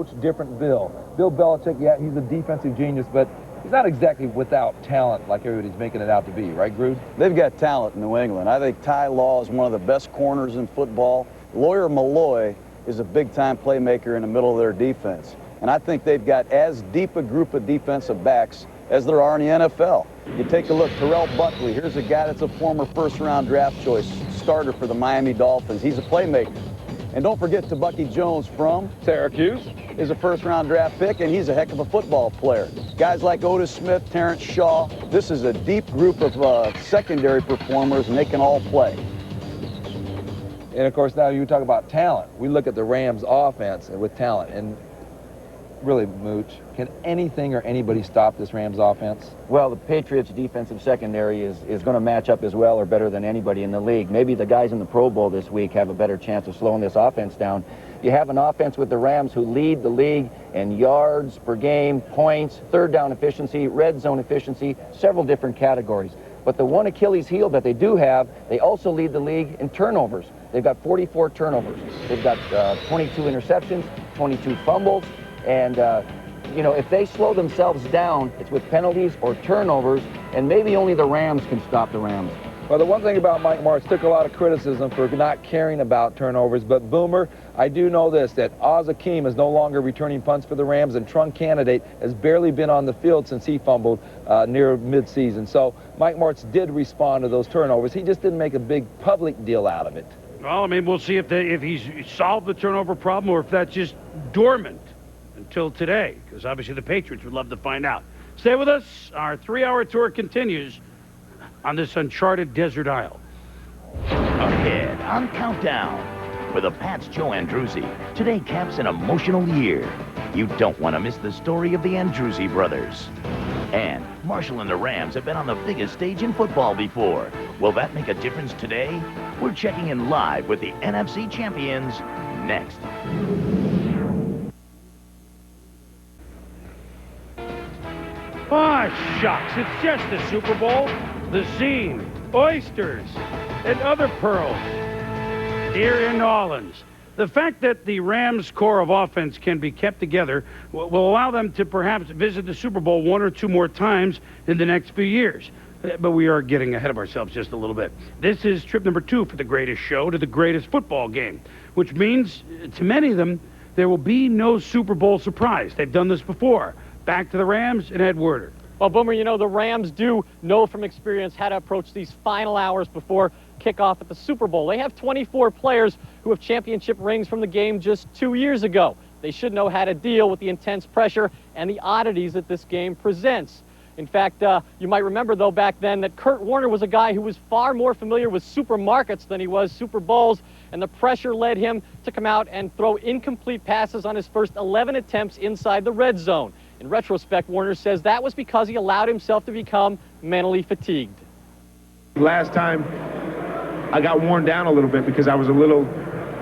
coach, different Bill. Bill Belichick, yeah, he's a defensive genius, but he's not exactly without talent like everybody's making it out to be, right, Grood? They've got talent in New England. I think Ty Law is one of the best corners in football. Lawyer Malloy is a big-time playmaker in the middle of their defense. And I think they've got as deep a group of defensive backs as there are in the NFL. You take a look, Terrell Buckley, here's a guy that's a former first-round draft choice, starter for the Miami Dolphins. He's a playmaker. And don't forget Bucky Jones from Syracuse is a first-round draft pick, and he's a heck of a football player. Guys like Otis Smith, Terrence Shaw, this is a deep group of secondary performers, and they can all play. And, of course, now you talk about talent. We look at the Rams' offense with talent, and really, Mooch, can anything or anybody stop this Rams offense? Well, the Patriots' defensive secondary is going to match up as well or better than anybody in the league. Maybe the guys in the Pro Bowl this week have a better chance of slowing this offense down. You have an offense with the Rams who lead the league in yards per game, points, third down efficiency, red zone efficiency, several different categories. But the one Achilles heel that they do have, they also lead the league in turnovers. They've got 44 turnovers. They've got 22 interceptions, 22 fumbles. And, you know, if they slow themselves down, it's with penalties or turnovers, and maybe only the Rams can stop the Rams. Well, the one thing about Mike Martz took a lot of criticism for not caring about turnovers, but Boomer, I do know this, that Oz Hakeem is no longer returning punts for the Rams, and Trunk Candidate has barely been on the field since he fumbled near midseason. So Mike Martz did respond to those turnovers. He just didn't make a big public deal out of it. Well, I mean, we'll see if he's solved the turnover problem or if that's just dormant until today, because obviously the Patriots would love to find out. Stay with us. Our 3-hour tour continues on this uncharted desert isle. Ahead on Countdown. For the Pats' Joe Andruzzi, today caps an emotional year. You don't want to miss the story of the Andruzzi brothers. And Marshall and the Rams have been on the biggest stage in football before. Will that make a difference today? We're checking in live with the NFC champions next. Ah, shucks, it's just the Super Bowl. The scene, oysters, and other pearls here in New Orleans. The fact that the Rams' core of offense can be kept together will allow them to perhaps visit the Super Bowl 1 or 2 more times in the next few years. But we are getting ahead of ourselves just a little bit. This is trip number 2 for the greatest show to the greatest football game, which means to many of them, there will be no Super Bowl surprise. They've done this before. Back to the Rams and Ed Werder. Well, Boomer, you know, the Rams do know from experience how to approach these final hours before kickoff at the Super Bowl. They have 24 players who have championship rings from the game just 2 years ago. They should know how to deal with the intense pressure and the oddities that this game presents. In fact, you might remember, though, back then that Kurt Warner was a guy who was far more familiar with supermarkets than he was Super Bowls, and the pressure led him to come out and throw incomplete passes on his first 11 attempts inside the red zone. In retrospect, Warner says that was because he allowed himself to become mentally fatigued. Last time, I got worn down a little bit because I was a little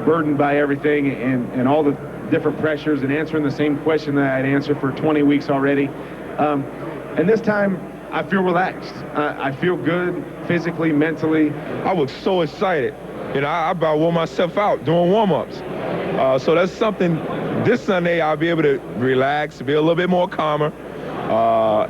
burdened by everything and all the different pressures and answering the same question that I'd answered for 20 weeks already. And this time, I feel relaxed. I feel good physically, mentally. I was so excited. You know, I about wore myself out doing warm-ups. So that's something, this Sunday I'll be able to relax, be a little bit more calmer,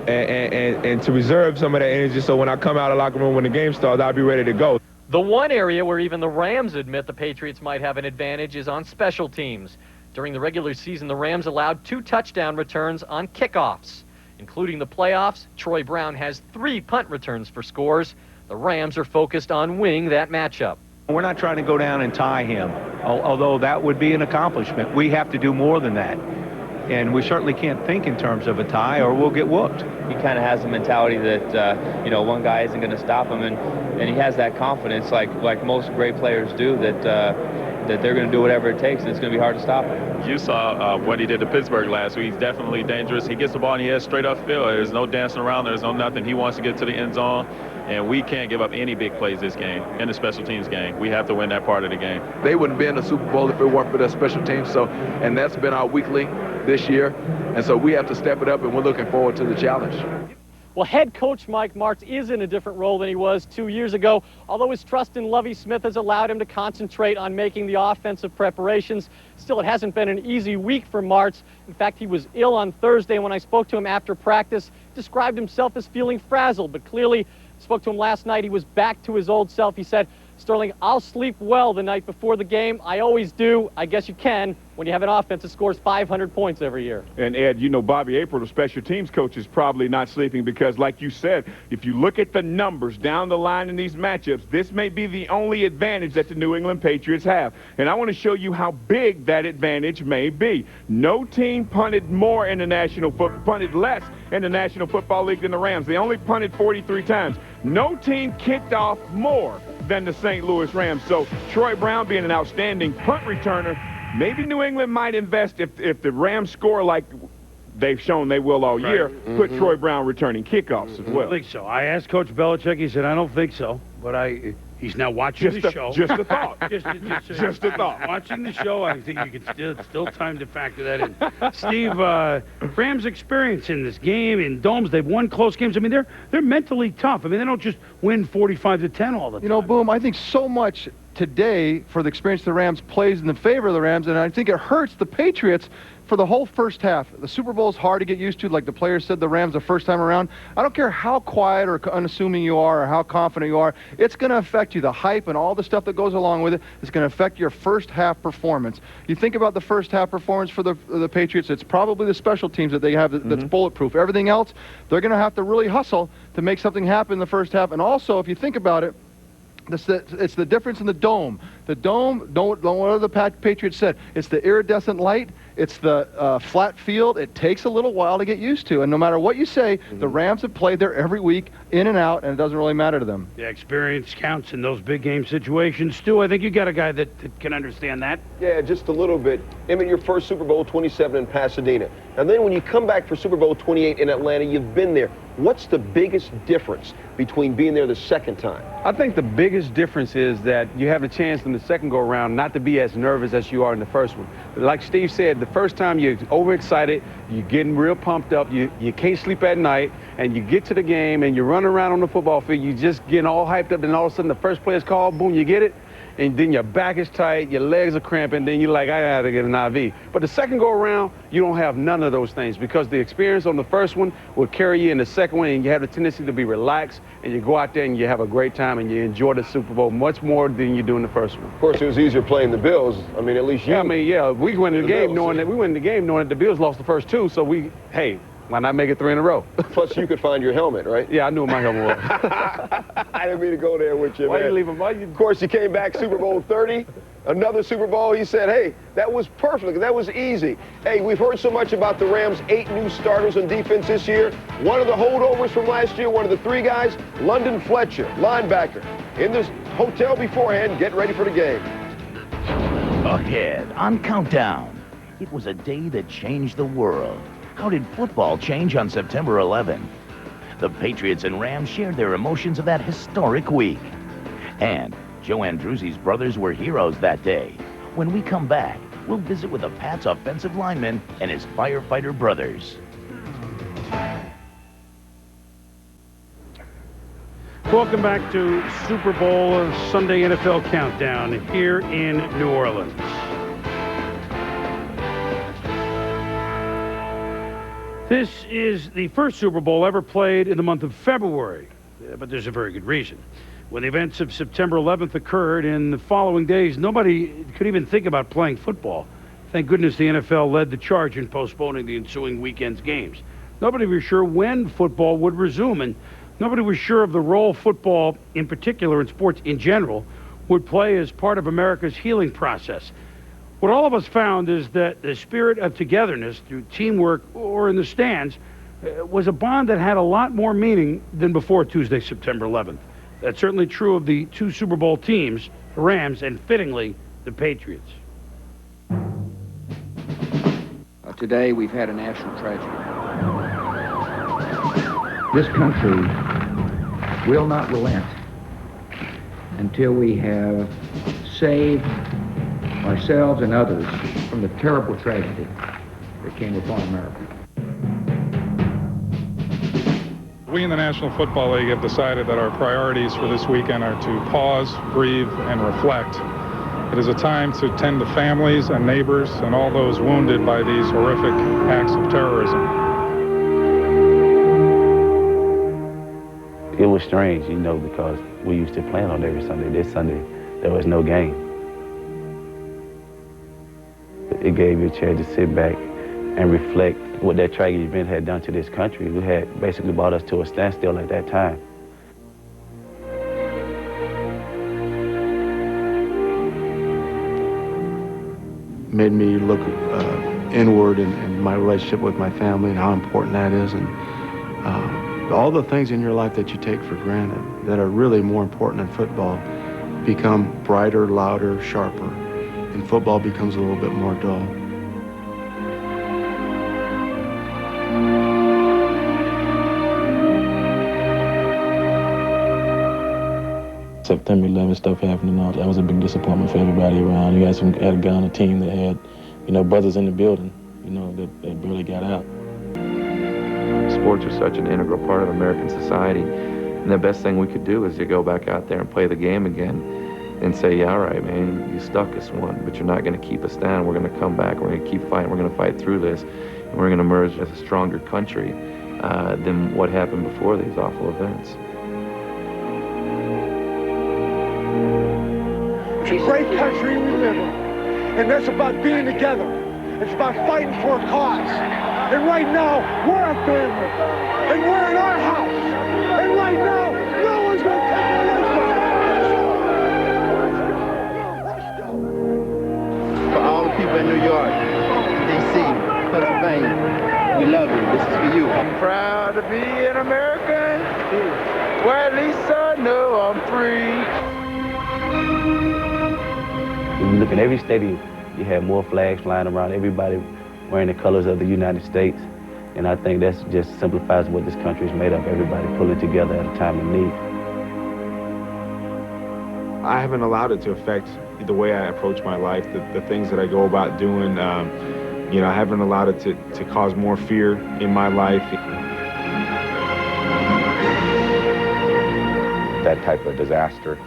and to reserve some of that energy so when I come out of the locker room when the game starts, I'll be ready to go. The one area where even the Rams admit the Patriots might have an advantage is on special teams. During the regular season, the Rams allowed 2 touchdown returns on kickoffs. Including the playoffs, Troy Brown has 3 punt returns for scores. The Rams are focused on winning that matchup. We're not trying to go down and tie him, although that would be an accomplishment. We have to do more than that. And we certainly can't think in terms of a tie or we'll get whooped. He kind of has the mentality that, you know, one guy isn't going to stop him. And he has that confidence like most great players do that they're going to do whatever it takes, and it's going to be hard to stop him. You saw what he did to Pittsburgh last week. He's definitely dangerous. He gets the ball and he heads straight up field. There's no dancing around. There's no nothing. He wants to get to the end zone, and we can't give up any big plays this game, in the special teams game. We have to win that part of the game. They wouldn't be in the Super Bowl if it weren't for their special teams, and that's been our weekly this year, and so we have to step it up, and we're looking forward to the challenge. Well, head coach Mike Martz is in a different role than he was 2 years ago, although his trust in Lovie Smith has allowed him to concentrate on making the offensive preparations. Still, it hasn't been an easy week for Martz. In fact, he was ill on Thursday. When I spoke to him after practice, described himself as feeling frazzled, but clearly spoke to him last night. He was back to his old self. He said, "Sterling, I'll sleep well the night before the game. I always do. I guess you can when you have an offense that scores 500 points every year." And, Ed, you know, Bobby April, the special teams coach, is probably not sleeping because, like you said, if you look at the numbers down the line in these matchups, this may be the only advantage that the New England Patriots have. And I want to show you how big that advantage may be. No team punted more in the punted less in the National Football League than the Rams. They only punted 43 times. No team kicked off more than the St. Louis Rams. So Troy Brown being an outstanding punt returner, maybe New England might invest if the Rams score like they've shown they will all year, put Troy Brown returning kickoffs as well. I don't think so. I asked Coach Belichick. He said, I don't think so. But he's now watching the show. Just a thought. just a thought. Watching the show, I think you can still time to factor that in. Steve, Rams' experience in this game, in domes, they've won close games. I mean, they're mentally tough. I mean, they don't just win 45-10 all the time. You know, Boom, I think so much today for the experience of the Rams plays in the favor of the Rams, and I think it hurts the Patriots for the whole first half. The Super Bowl is hard to get used to, like the players said, the Rams the first time around. I don't care how quiet or unassuming you are or how confident you are. It's going to affect you. The hype and all the stuff that goes along with it is going to affect your first half performance. You think about the first half performance for the Patriots, it's probably the special teams that they have that's bulletproof. Everything else, they're going to have to really hustle to make something happen in the first half. And also, if you think about it, it's the difference in the dome. The dome, what the Patriots said, it's the iridescent light, it's the flat field. It takes a little while to get used to. And no matter what you say, the Rams have played there every week, in and out, and it doesn't really matter to them. Yeah, experience counts in those big game situations. Stu, I think you got a guy that can understand that. Yeah, just a little bit. I mean, your first Super Bowl 27 in Pasadena. And then when you come back for Super Bowl 28 in Atlanta, you've been there. What's the biggest difference between being there the second time? I think the biggest difference is that you have a chance in the second go-around not to be as nervous as you are in the first one. Like Steve said, the first time you're overexcited, you're getting real pumped up, you can't sleep at night, and you get to the game and you run around on the football field, you just getting all hyped up, and all of a sudden the first play is called, boom, you get it, and then your back is tight, your legs are cramping, then you're like, I gotta get an IV. But the second go around, you don't have none of those things because the experience on the first one will carry you in the second one, and you have the tendency to be relaxed, and you go out there and you have a great time and you enjoy the Super Bowl much more than you do in the first one. Of course, it was easier playing the Bills. I mean, at least you. Yeah, I mean, yeah, we went in the game knowing that the Bills lost the first two, so hey, why not make it 3 in a row? Plus, you could find your helmet, right? Yeah, I knew my helmet was. I didn't mean to go there with you, Why man. you leave him? Of course, you came back Super Bowl 30, another Super Bowl. He said, hey, that was perfect. That was easy. Hey, we've heard so much about the Rams' 8 new starters on defense this year. One of the holdovers from last year, one of the 3 guys, London Fletcher, linebacker, in the hotel beforehand, getting ready for the game. Ahead on Countdown, it was a day that changed the world. How did football change on September 11? The Patriots and Rams shared their emotions of that historic week. And Joe Andruzzi's brothers were heroes that day. When we come back, we'll visit with a Pats offensive lineman and his firefighter brothers. Welcome back to Super Bowl Sunday NFL Countdown here in New Orleans. This is the first Super Bowl ever played in the month of February, but there's a very good reason. When the events of September 11th occurred, in the following days, nobody could even think about playing football. Thank goodness the NFL led the charge in postponing the ensuing weekend's games. Nobody was sure when football would resume, and nobody was sure of the role football, in particular, and sports in general, would play as part of America's healing process. What all of us found is that the spirit of togetherness through teamwork or in the stands was a bond that had a lot more meaning than before Tuesday, September 11th. That's certainly true of the 2 Super Bowl teams, the Rams and, fittingly, the Patriots. Today we've had a national tragedy. This country will not relent until we have saved ourselves and others from the terrible tragedy that came upon America. We in the National Football League have decided that our priorities for this weekend are to pause, breathe, and reflect. It is a time to tend to families and neighbors and all those wounded by these horrific acts of terrorism. It was strange, you know, because we used to plan on every Sunday. This Sunday, there was no game. It gave you a chance to sit back and reflect what that tragic event had done to this country. It had basically brought us to a standstill at that time. Made me look inward in my relationship with my family and how important that is, and all the things in your life that you take for granted that are really more important than football become brighter, louder, sharper, and football becomes a little bit more dull. September 11th stuff happening. That was a big disappointment for everybody around. You guys had a guy on the team that had, you know, brothers in the building, you know, that barely got out. Sports are such an integral part of American society, and the best thing we could do is to go back out there and play the game again and say, yeah, all right, man, you stuck us one, but you're not going to keep us down. We're going to come back. We're going to keep fighting. We're going to fight through this, and we're going to emerge as a stronger country than what happened before these awful events. It's a great country we live in, and that's about being together. It's about fighting for a cause. And right now, we're a family, and we're in our house. And right now, no one's going to take away from us. For all the people in New York, D.C., Pennsylvania, we love you. This is for you. I'm proud to be an American, where at least I know I'm free. When you look at every stadium, you have more flags flying around, everybody wearing the colors of the United States. And I think that just simplifies what this country is made of, everybody pulling together at a time of need. I haven't allowed it to affect the way I approach my life, the things that I go about doing. You know, I haven't allowed it to cause more fear in my life. That type of disaster,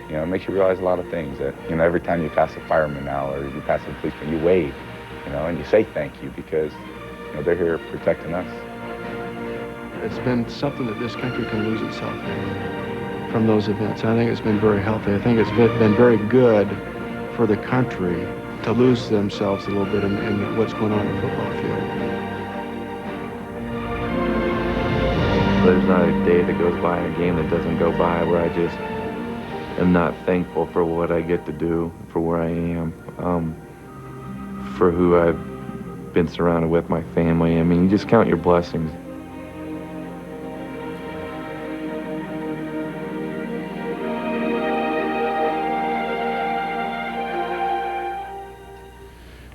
you know, it makes you realize a lot of things. That, you know, every time you pass a fireman now or you pass a policeman, you wave, you know, and you say thank you because, you know, they're here protecting us. It's been something that this country can lose itself in from those events. I think it's been very healthy. I think it's been very good for the country to lose themselves a little bit in what's going on in the football field. There's not a day that goes by, a game that doesn't go by where I just am not thankful for what I get to do, for where I am, for who I've been surrounded with, my family. I mean, you just count your blessings.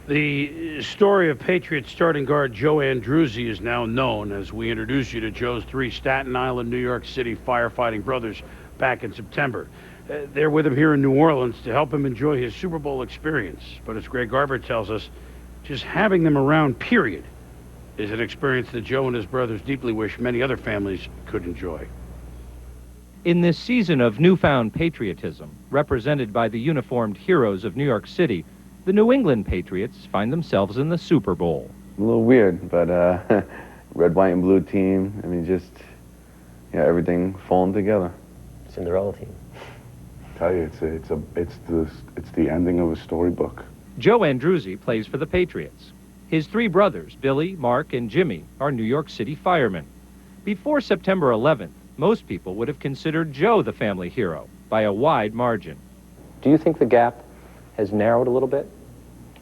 The story of Patriots starting guard Joe Andruzzi is now known as we introduce you to Joe's three Staten Island, New York City firefighting brothers back in September. They're with him here in New Orleans to help him enjoy his Super Bowl experience. But as Greg Garber tells us, just having them around, period, is an experience that Joe and his brothers deeply wish many other families could enjoy. In this season of newfound patriotism, represented by the uniformed heroes of New York City, the New England Patriots find themselves in the Super Bowl. A little weird, but red, white, and blue team. I mean, just, yeah, everything falling together. Cinderella team. I tell you, it's the ending of a storybook. Joe Andruzzi plays for the Patriots. His three brothers, Billy, Mark, and Jimmy, are New York City firemen. Before September 11th, most people would have considered Joe the family hero by a wide margin. Do you think the gap has narrowed a little bit?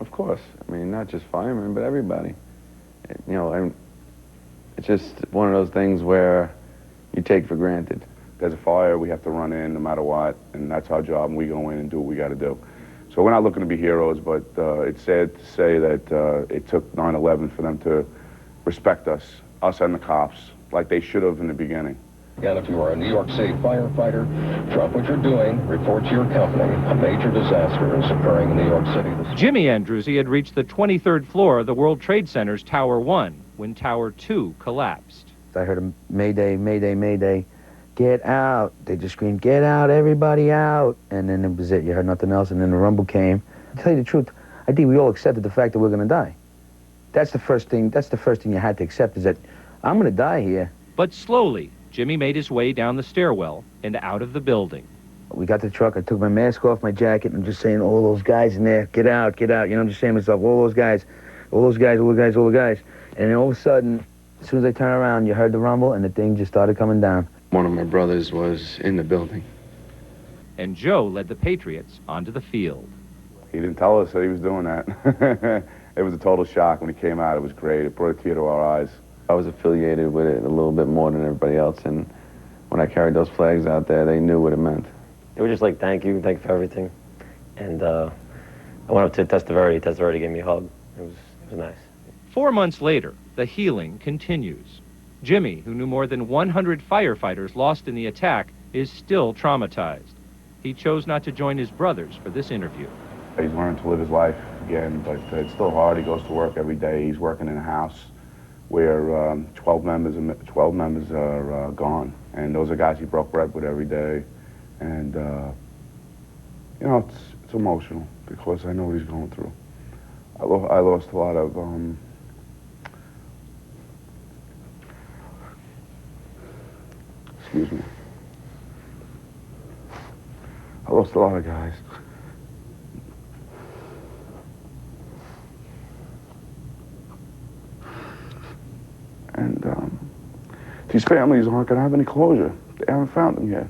Of course. I mean, not just firemen, but everybody. You know, it's just one of those things where you take for granted. There's a fire, we have to run in no matter what, and that's our job, and we go in and do what we got to do. So we're not looking to be heroes, but it's sad to say that it took 9/11 for them to respect us and the cops, like they should have in the beginning. And if you are a New York City firefighter, drop what you're doing, report to your company. A major disaster is occurring in New York City. Jimmy Andruzzi had reached the 23rd floor of the World Trade Center's Tower 1 when Tower 2 collapsed. I heard a Mayday, Mayday, Mayday. Get out. They just screamed, get out, everybody out. And then it was it. You heard nothing else, and then the rumble came. To tell you the truth, I think we all accepted the fact that we're going to die. That's the first thing you had to accept, is that I'm going to die here. But slowly, Jimmy made his way down the stairwell and out of the building. We got to the truck, I took my mask off, my jacket, and just saying, all those guys in there, get out, get out. You know, I'm just saying to myself, all those guys, all those guys, all the guys, all the guys. And then all of a sudden, as soon as I turned around, you heard the rumble, and the thing just started coming down. One of my brothers was in the building. And Joe led the Patriots onto the field. He didn't tell us that he was doing that. It was a total shock when he came out. It was great. It brought a tear to our eyes. I was affiliated with it a little bit more than everybody else, and when I carried those flags out there, they knew what it meant. They were just like, thank you for everything. And I went up to Testaverde. Testaverde gave me a hug. It was nice. 4 months later, the healing continues. Jimmy, who knew more than 100 firefighters lost in the attack, is still traumatized. He chose not to join his brothers for this interview. He's learned to live his life again, but it's still hard. He goes to work every day. He's working in a house where 12 members are gone, and those are guys he broke bread with every day. And you know, it's emotional because I know what he's going through. I lost a lot of excuse me. I lost a lot of guys. And these families aren't going to have any closure. They haven't found them yet.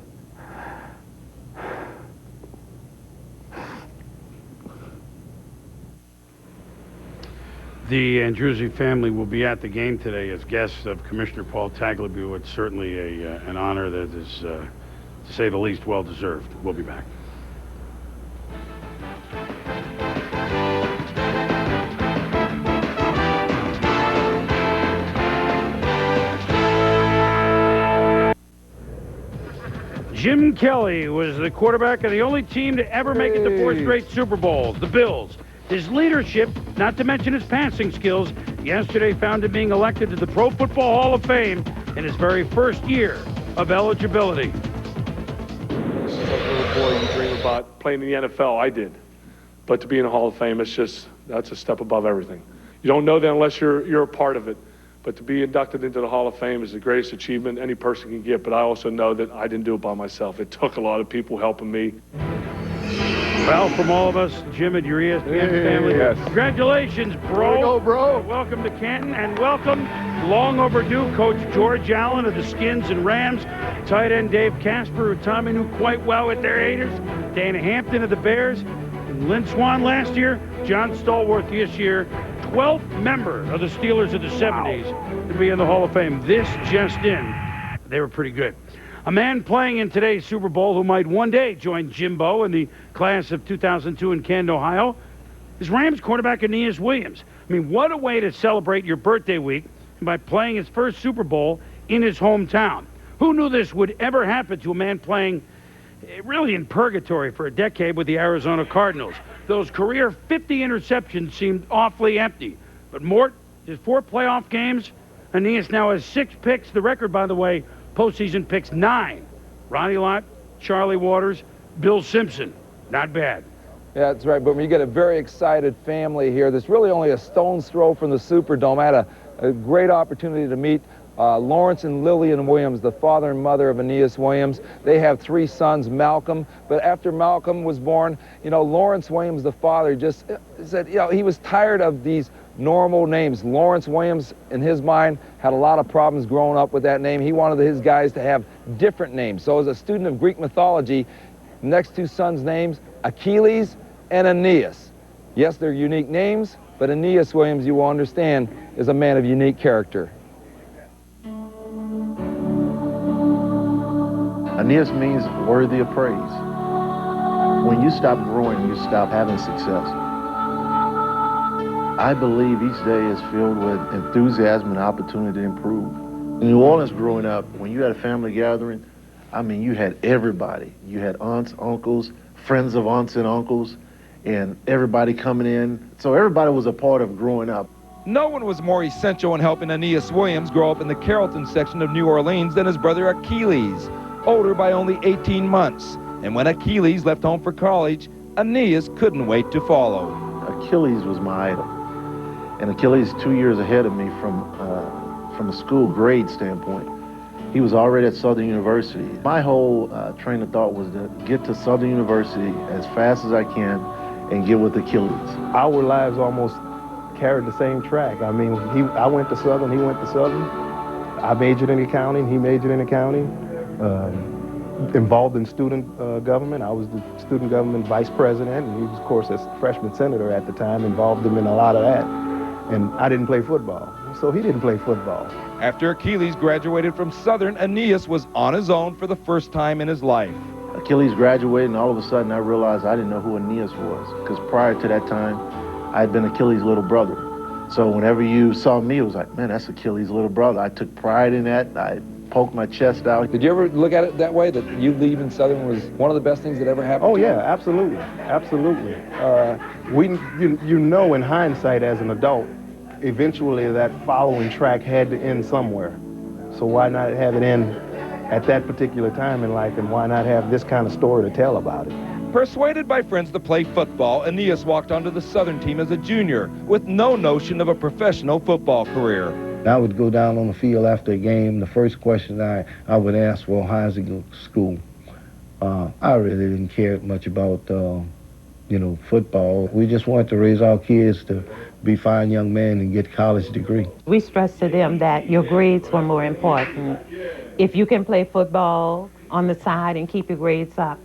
The Andruzzi family will be at the game today as guests of Commissioner Paul Tagliabue. It's certainly an honor that is, to say the least, well-deserved. We'll be back. Jim Kelly was the quarterback of the only team to ever make it to 4 straight Super Bowls, the Bills. His leadership, not to mention his passing skills, yesterday found him being elected to the Pro Football Hall of Fame in his very first year of eligibility. As a little boy, you dream about playing in the NFL. I did. But to be in the Hall of Fame, that's a step above everything. You don't know that unless you're a part of it. But to be inducted into the Hall of Fame is the greatest achievement any person can get. But I also know that I didn't do it by myself. It took a lot of people helping me. Well, from all of us, Jim and your ESPN family, yes. Congratulations, bro. Way to go, bro. Welcome to Canton, and welcome, long overdue, Coach George Allen of the Skins and Rams, tight end Dave Casper, who Tommy knew quite well with their Raiders, Dana Hampton of the Bears, and Lynn Swan last year, John Stallworth this year, 12th member of the Steelers of the 70s to be in the Hall of Fame. This just in. They were pretty good. A man playing in today's Super Bowl who might one day join Jimbo in the class of 2002 in Canton, Ohio, is Rams quarterback Aeneas Williams. I mean, what a way to celebrate your birthday week by playing his first Super Bowl in his hometown. Who knew this would ever happen to a man playing really in purgatory for a decade with the Arizona Cardinals? Those career 50 interceptions seemed awfully empty. But Mort, his 4 playoff games, Aeneas now has 6 picks. The record, by the way, postseason picks 9. Ronnie Lott, Charlie Waters, Bill Simpson. Not bad. Yeah, that's right, Boomer. You get a very excited family here. There's really only a stone's throw from the Superdome. I had a great opportunity to meet Lawrence and Lillian Williams, the father and mother of Aeneas Williams. They have 3 sons, Malcolm. But after Malcolm was born, you know, Lawrence Williams, the father, just said, you know, he was tired of these normal names. Lawrence Williams, in his mind, had a lot of problems growing up with that name. He wanted his guys to have different names. So as a student of Greek mythology, next 2 sons' names, Achilles and Aeneas. Yes, they're unique names, but Aeneas Williams, you will understand, is a man of unique character. Aeneas means worthy of praise. When you stop growing, you stop having success. I believe each day is filled with enthusiasm and opportunity to improve. In New Orleans growing up, when you had a family gathering, I mean, you had everybody. You had aunts, uncles, friends of aunts and uncles, and everybody coming in. So everybody was a part of growing up. No one was more essential in helping Aeneas Williams grow up in the Carrollton section of New Orleans than his brother Achilles, older by only 18 months. And when Achilles left home for college, Aeneas couldn't wait to follow. Achilles was my idol. And Achilles 2 years ahead of me from a school grade standpoint. He was already at Southern University. My whole train of thought was to get to Southern University as fast as I can and get with Achilles. Our lives almost carried the same track. I mean, I went to Southern, he went to Southern. I majored in accounting, he majored in accounting. Involved in student government. I was the student government vice president, and he was, of course, a freshman senator at the time, involved him in a lot of that. And I didn't play football, so he didn't play football. After Achilles graduated from Southern, Aeneas was on his own for the first time in his life. Achilles graduated, and all of a sudden I realized I didn't know who Aeneas was, because prior to that time, I had been Achilles' little brother. So whenever you saw me, it was like, man, that's Achilles' little brother. I took pride in that. I poked my chest out. Did you ever look at it that way, that you leaving Southern was one of the best things that ever happened? Oh yeah, absolutely, absolutely. You know in hindsight as an adult, eventually that following track had to end somewhere. So why not have it end at that particular time in life, and why not have this kind of story to tell about it? Persuaded by friends to play football, Aeneas walked onto the Southern team as a junior with no notion of a professional football career. I would go down on the field after a game. The first question I would ask, well, how's it go to school? I really didn't care much about, football. We just wanted to raise our kids to be fine young men and get a college degree. We stressed to them that your grades were more important. If you can play football on the side and keep your grades up,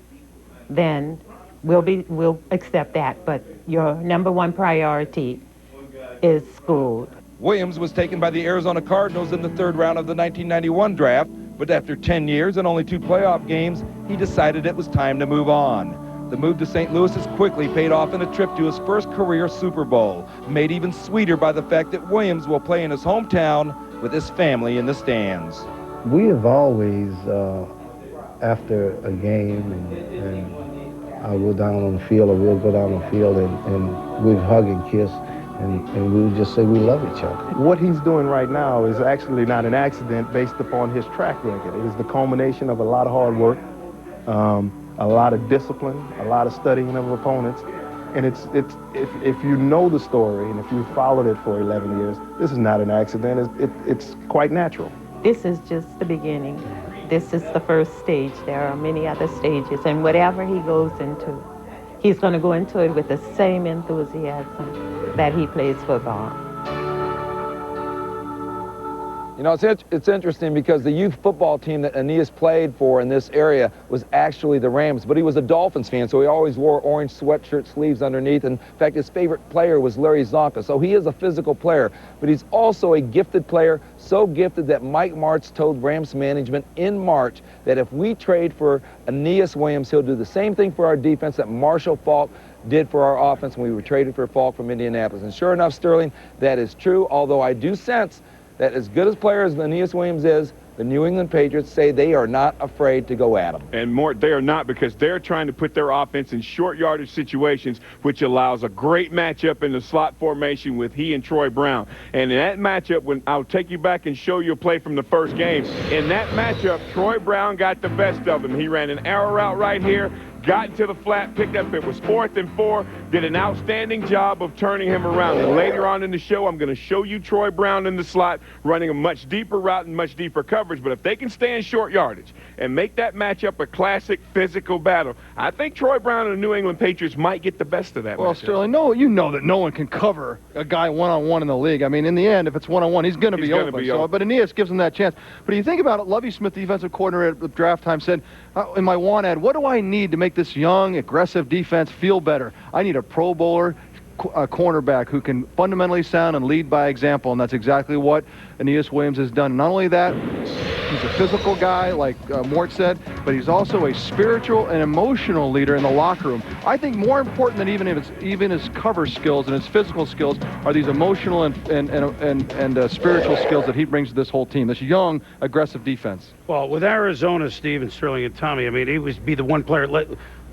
then we'll accept that. But your number one priority is school. Williams was taken by the Arizona Cardinals in the third round of the 1991 draft, but after 10 years and only 2 playoff games, he decided it was time to move on. The move to St. Louis has quickly paid off in a trip to his first career Super Bowl, made even sweeter by the fact that Williams will play in his hometown with his family in the stands. We have always, after a game, and I'll go down on the field, or we'll go down on the field, and we'd hug and kiss, and we would just say we love each other. What he's doing right now is actually not an accident based upon his track record. It is the culmination of a lot of hard work, a lot of discipline, a lot of studying of opponents. And if you know the story and if you followed it for 11 years, this is not an accident. It's quite natural. This is just the beginning. This is the first stage. There are many other stages, and whatever he goes into, he's going to go into it with the same enthusiasm that he plays football. You know, it's interesting because the youth football team that Aeneas played for in this area was actually the Rams, but he was a Dolphins fan, so he always wore orange sweatshirt sleeves underneath. In fact, his favorite player was Larry Zonka, so he is a physical player, but he's also a gifted player, so gifted that Mike Martz told Rams management in March that if we trade for Aeneas Williams, he'll do the same thing for our defense that Marshall Faulk did for our offense when we were traded for Faulk from Indianapolis. And sure enough, Sterling, that is true, although I do sense that as good as player as Aeneas Williams is, the New England Patriots say they are not afraid to go at him. And more, they are not, because they're trying to put their offense in short yardage situations, which allows a great matchup in the slot formation with he and Troy Brown. And in that matchup, when I'll take you back and show you a play from the first game, in that matchup, Troy Brown got the best of him. He ran an arrow route right here, got into the flat, picked up, it was 4th and 4, did an outstanding job of turning him around. And later on in the show, I'm going to show you Troy Brown in the slot running a much deeper route and much deeper coverage. But if they can stay in short yardage and make that matchup a classic physical battle, I think Troy Brown and the New England Patriots might get the best of that Well, matchup. Sterling, you know that no one can cover a guy one-on-one in the league. I mean, in the end, if it's one-on-one, he's going to be open. But Aeneas gives him that chance. But you think about it, Lovie Smith, defensive coordinator at the draft time, said, in my want ad, what do I need to make this young, aggressive defense feel better? I need a Pro Bowler, a cornerback who can fundamentally sound and lead by example, and that's exactly what Aeneas Williams has done. Not only that, he's a physical guy, like Mort said, but he's also a spiritual and emotional leader in the locker room. I think more important than even his cover skills and his physical skills are these emotional and spiritual skills that he brings to this whole team, this young, aggressive defense. Well, with Arizona, Steve and Sterling and Tommy, I mean, he would be the one player.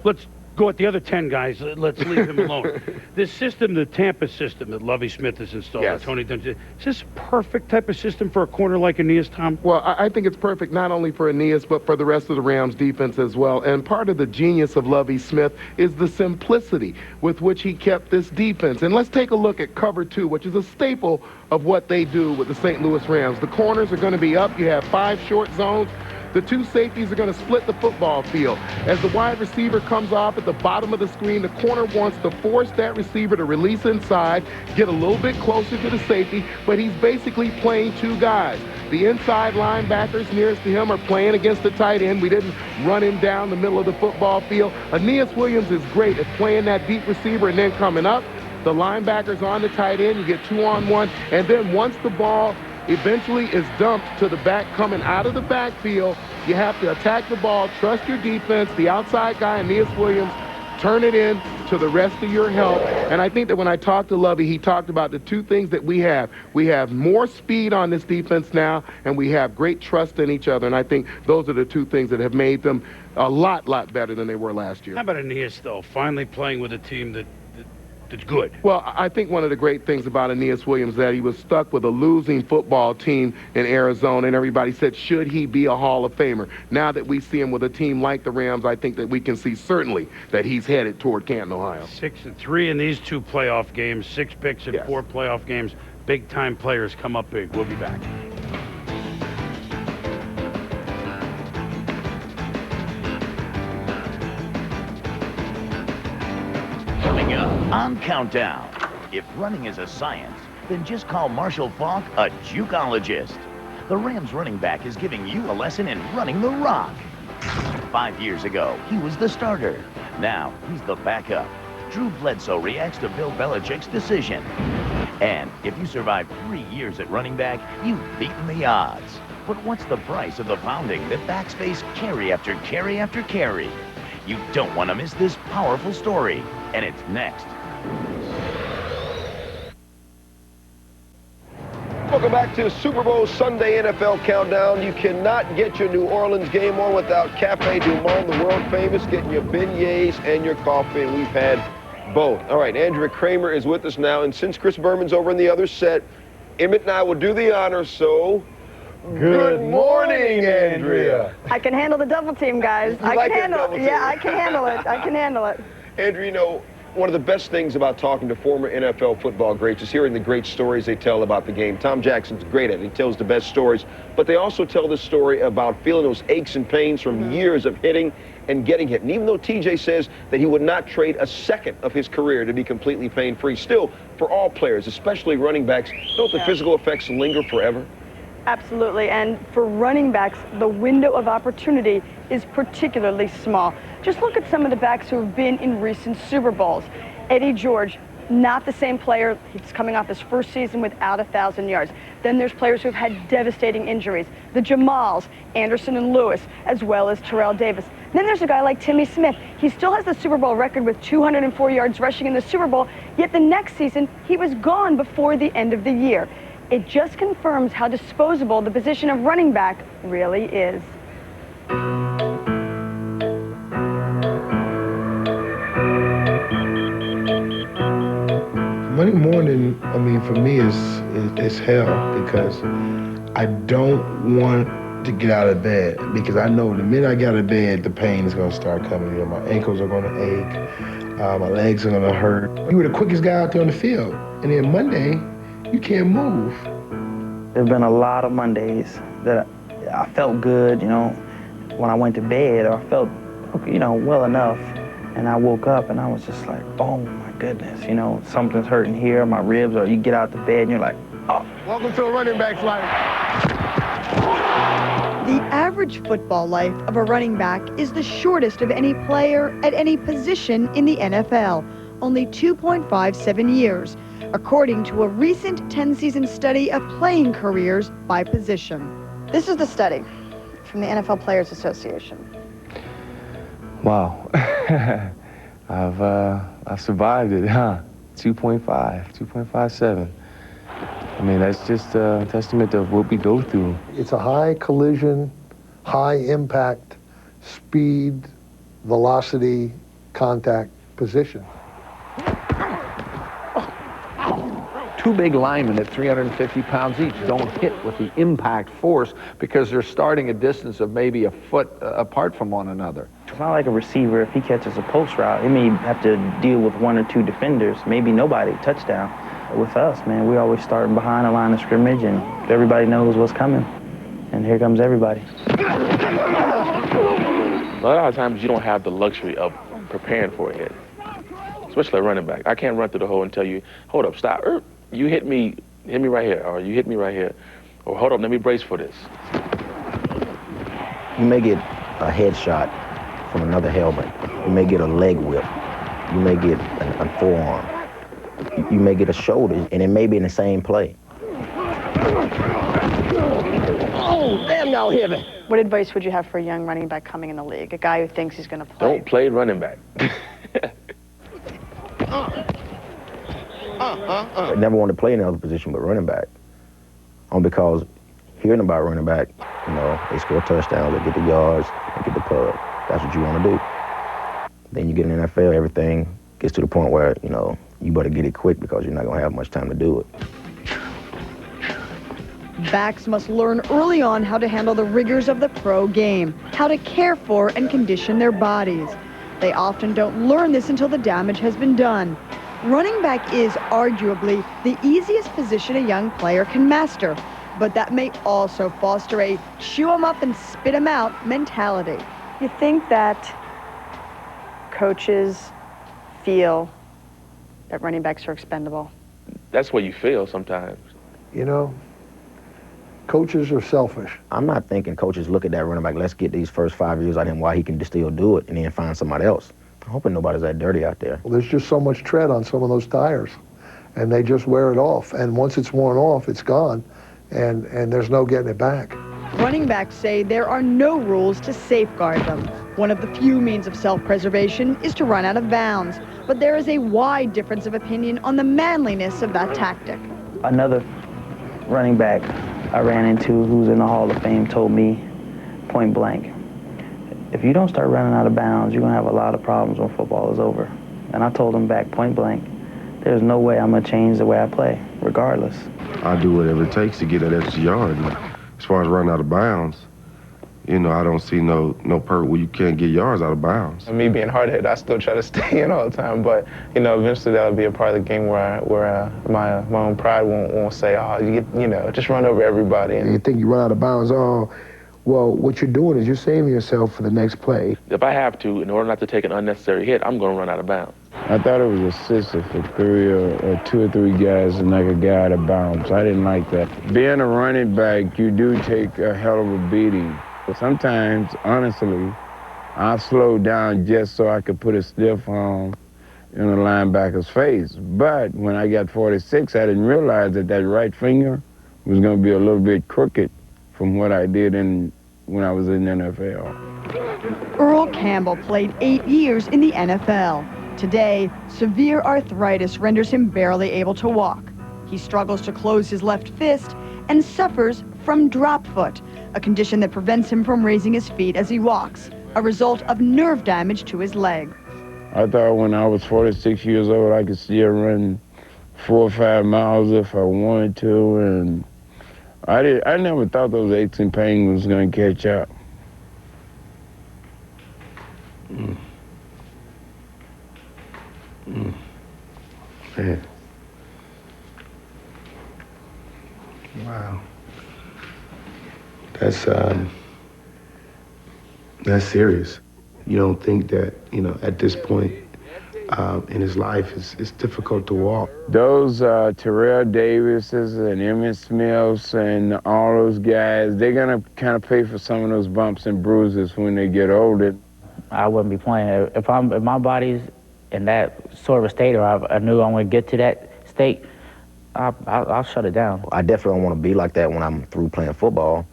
Let's go at the other 10 guys. Let's leave him alone. This system, the Tampa system that Lovie Smith has installed, Yes. Tony Dungy, is this a perfect type of system for a corner like Aeneas, Tom? Well, I think it's perfect not only for Aeneas, but for the rest of the Rams defense as well. And part of the genius of Lovie Smith is the simplicity with which he kept this defense. And let's take a look at cover 2, which is a staple of what they do with the St. Louis Rams. The corners are going to be up. You have 5 short zones. The 2 safeties are going to split the football field. As the wide receiver comes off at the bottom of the screen, the corner wants to force that receiver to release inside, get a little bit closer to the safety, but he's basically playing 2 guys. The inside linebackers nearest to him are playing against the tight end. We didn't run him down the middle of the football field. Aeneas Williams is great at playing that deep receiver and then coming up. The linebackers on the tight end, you get 2-on-1, and then once the ball eventually is dumped to the back coming out of the backfield, you have to attack the ball, trust your defense, the outside guy, Aeneas Williams, turn it in to the rest of your help. And I think that when I talked to Lovie, he talked about the 2 things that we have. We have more speed on this defense now, and we have great trust in each other. And I think those are the 2 things that have made them a lot better than they were last year. How about Aeneas, though, finally playing with a team that's good? Well, I think one of the great things about Aeneas Williams is that he was stuck with a losing football team in Arizona, and everybody said, should he be a Hall of Famer? Now that we see him with a team like the Rams, I think that we can see certainly that he's headed toward Canton, Ohio. 6-3 in these 2 playoff games, 6 picks in 4 playoff games. Big-time players come up big. We'll be back. Coming up on Countdown. If running is a science, then just call Marshall Falk a jucologist. The Rams running back is giving you a lesson in running the rock. 5 years ago, he was the starter. Now, he's the backup. Drew Bledsoe reacts to Bill Belichick's decision. And if you survive 3 years at running back, you've beaten the odds. But what's the price of the pounding that backs face carry after carry after carry? You don't want to miss this powerful story. And it's next. Welcome back to Super Bowl Sunday NFL Countdown. You cannot get your New Orleans game on without Cafe Du Monde, the world famous, getting your beignets and your coffee, and we've had both. All right, Andrea Kramer is with us now, and since Chris Berman's over in the other set, Emmett and I will do the honors, so good morning, Andrea. I can handle the double team, guys. I can handle it. Yeah, I can handle it. I can handle it. Andrea, you know, one of the best things about talking to former NFL football greats is hearing the great stories they tell about the game. Tom Jackson's great at it. He tells the best stories, but they also tell the story about feeling those aches and pains from years of hitting and getting hit. And even though TJ says that he would not trade a second of his career to be completely pain-free, still, for all players, especially running backs, don't the physical effects linger forever? Absolutely, and for running backs, the window of opportunity is particularly small. Just look at some of the backs who have been in recent Super Bowls. Eddie George, not the same player. He's coming off his first season without 1,000 yards. Then there's players who have had devastating injuries. The Jamals, Anderson and Lewis, as well as Terrell Davis. Then there's a guy like Timmy Smith. He still has the Super Bowl record with 204 yards rushing in the Super Bowl, yet the next season he was gone before the end of the year. It just confirms how disposable the position of running back really is. Monday morning, I mean, for me, is hell because I don't want to get out of bed because I know the minute I get out of bed, the pain is going to start coming. You know, my ankles are going to ache, my legs are going to hurt. You were the quickest guy out there on the field, and then Monday, you can't move. There's been a lot of Mondays that I felt good, you know, when I went to bed, or I felt, you know, well enough, and I woke up and I was just like, oh my goodness, you know, something's hurting here, my ribs, or you get out the bed and you're like, oh. Welcome to a running back's life. The average football life of a running back is the shortest of any player at any position in the NFL, only 2.57 years. According to a recent 10-season study of playing careers by position. This is the study from the NFL Players Association. Wow. I've survived it, huh? 2.57. I mean, that's just a testament of what we go through. It's a high collision, high impact, speed, velocity contact position. Two big linemen at 350 pounds each don't hit with the impact force because they're starting a distance of maybe a foot apart from one another. It's not like a receiver. If he catches a post route, he may have to deal with one or two defenders, maybe nobody, touchdown. With us, man, we always start behind the line of scrimmage, and everybody knows what's coming. And here comes everybody. A lot of times you don't have the luxury of preparing for a hit, especially a running back. I can't run through the hole and tell you, hold up, stop. You hit me right here, or you hit me right here, or hold up, let me brace for this. You may get a headshot from another helmet. You may get a leg whip. You may get a forearm. You may get a shoulder, and it may be in the same play. Oh, damn, y'all hit me. What advice would you have for a young running back coming in the league, a guy who thinks he's going to play? Don't play running back. I never wanted to play any other position but running back. Because hearing about running back, you know, they score touchdowns, they get the yards, they get the pub. That's what you want to do. Then you get in the NFL, everything gets to the point where, you know, you better get it quick because you're not going to have much time to do it. Backs must learn early on how to handle the rigors of the pro game, how to care for and condition their bodies. They often don't learn this until the damage has been done. Running back is arguably the easiest position a young player can master, but that may also foster a chew 'em up and spit 'em out mentality. You think that coaches feel that running backs are expendable? That's what you feel sometimes. You know, coaches are selfish. I'm not thinking coaches look at that running back, let's get these first 5 years out of him while he can still do it, and then find somebody else. I'm hoping nobody's that dirty out there. Well, there's just so much tread on some of those tires, and they just wear it off. And once it's worn off, it's gone, and there's no getting it back. Running backs say there are no rules to safeguard them. One of the few means of self-preservation is to run out of bounds, but there is a wide difference of opinion on the manliness of that tactic. Another running back I ran into who's in the Hall of Fame told me point blank, if you don't start running out of bounds, you're going to have a lot of problems when football is over. And I told him back point blank, there's no way I'm going to change the way I play, regardless. I do whatever it takes to get that extra yard. As far as running out of bounds, you know, I don't see no part where you can't get yards out of bounds. Me being hard-headed, I still try to stay in all the time, but, you know, eventually that'll be a part of the game where my own pride won't say, oh, you know, just run over everybody. You think you run out of bounds, oh, well, what you're doing is you're saving yourself for the next play. If I have to, in order not to take an unnecessary hit, I'm going to run out of bounds. I thought it was a system for two or three guys to knock a guy out of bounds. I didn't like that. Being a running back, you do take a hell of a beating. Sometimes, honestly, I slowed down just so I could put a stiff arm in the linebacker's face. But when I got 46, I didn't realize that that right finger was going to be a little bit crooked from what I did when I was in the NFL. Earl Campbell played 8 years in the NFL. Today, severe arthritis renders him barely able to walk. He struggles to close his left fist and suffers from drop foot, a condition that prevents him from raising his feet as he walks, a result of nerve damage to his leg. I thought when I was 46 years old, I could still run 4 or 5 miles if I wanted to, and I never thought those aches and pains was going to catch up. Yeah. Wow. That's serious. You don't think that, you know, at this point in his life, it's difficult to walk. Those Terrell Davises and Emmitt Smiths and all those guys, they're going to kind of pay for some of those bumps and bruises when they get older. I wouldn't be playing. If my body's in that sort of a state, or I knew I would get to that state, I'll shut it down. I definitely don't want to be like that when I'm through playing football,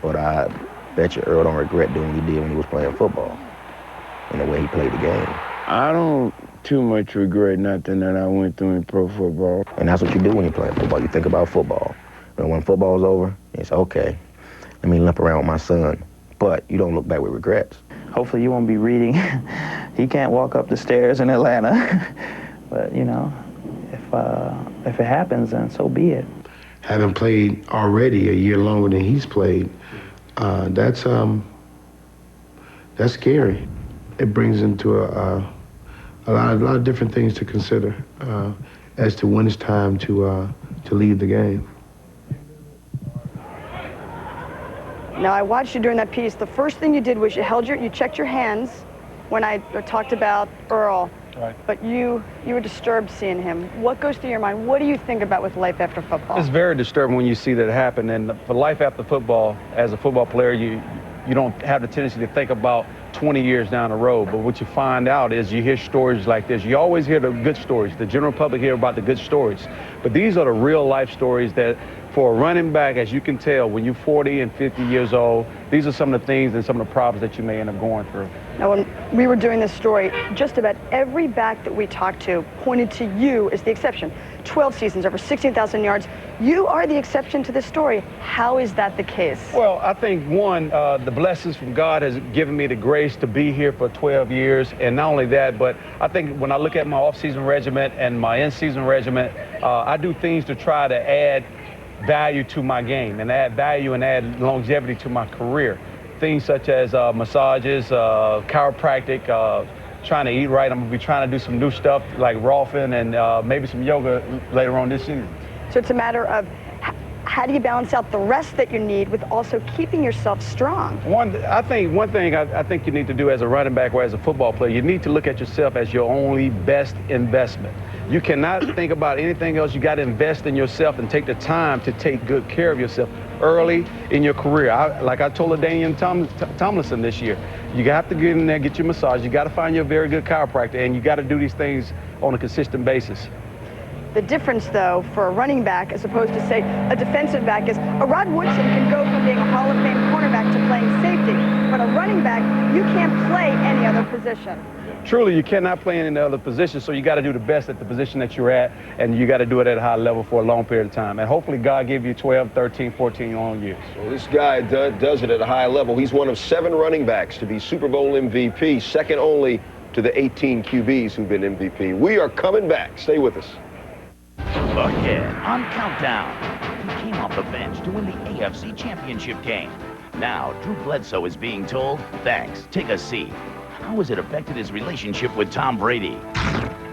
but I bet you Earl don't regret doing what he did when he was playing football and the way he played the game. I don't too much regret nothing that I went through in pro football. And that's what you do when you play football. You think about football. And when football's over, it's okay, let me limp around with my son. But you don't look back with regrets. Hopefully you won't be reading he can't walk up the stairs in Atlanta. But, you know, if it happens, then so be it. Having played already a year longer than he's played, that's scary. It brings into a lot of different things to consider as to when it's time to leave the game. Now, I watched you during that piece. The first thing you did was you checked your hands when I talked about Earl. Right. But you were disturbed seeing him. What goes through your mind? What do you think about with life after football? It's very disturbing when you see that happen. And for life after football, as a football player, you don't have the tendency to think about 20 years down the road. But what you find out is you hear stories like this. You always hear the good stories. The general public hear about the good stories. But these are the real life stories that, for a running back, as you can tell, when you're 40 and 50 years old, these are some of the things and some of the problems that you may end up going through. Now, when we were doing this story, just about every back that we talked to pointed to you as the exception. 12 seasons, over 16,000 yards. You are the exception to this story. How is that the case? Well, I think, one, the blessings from God has given me the grace to be here for 12 years. And not only that, but I think when I look at my off-season regimen and my in-season regimen, I do things to try to add value to my game and add value and add longevity to my career. Things such as massages, chiropractic, trying to eat right. I'm going to be trying to do some new stuff like rolfing and maybe some yoga later on this season. So it's a matter of how do you balance out the rest that you need with also keeping yourself strong? One thing I think you need to do as a running back or as a football player, you need to look at yourself as your only best investment. You cannot think about anything else. You got to invest in yourself and take the time to take good care of yourself early in your career. Like I told LaDainian Tomlinson this year, you have to get in there, get your massage. You got to find your very good chiropractor, and you got to do these things on a consistent basis. The difference, though, for a running back as opposed to, say, a defensive back is a Rod Woodson can go from being a Hall of Fame cornerback to playing safety. But a running back, you can't play any other position. Truly, you cannot play in any other position, so you got to do the best at the position that you're at, and you got to do it at a high level for a long period of time. And hopefully God give you 12, 13, 14 long years. Well, this guy does it at a high level. He's one of 7 running backs to be Super Bowl MVP, second only to the 18 QBs who've been MVP. We are coming back. Stay with us. Ahead on Countdown. He came off the bench to win the AFC Championship game. Now, Drew Bledsoe is being told, thanks, take a seat. How has it affected his relationship with Tom Brady?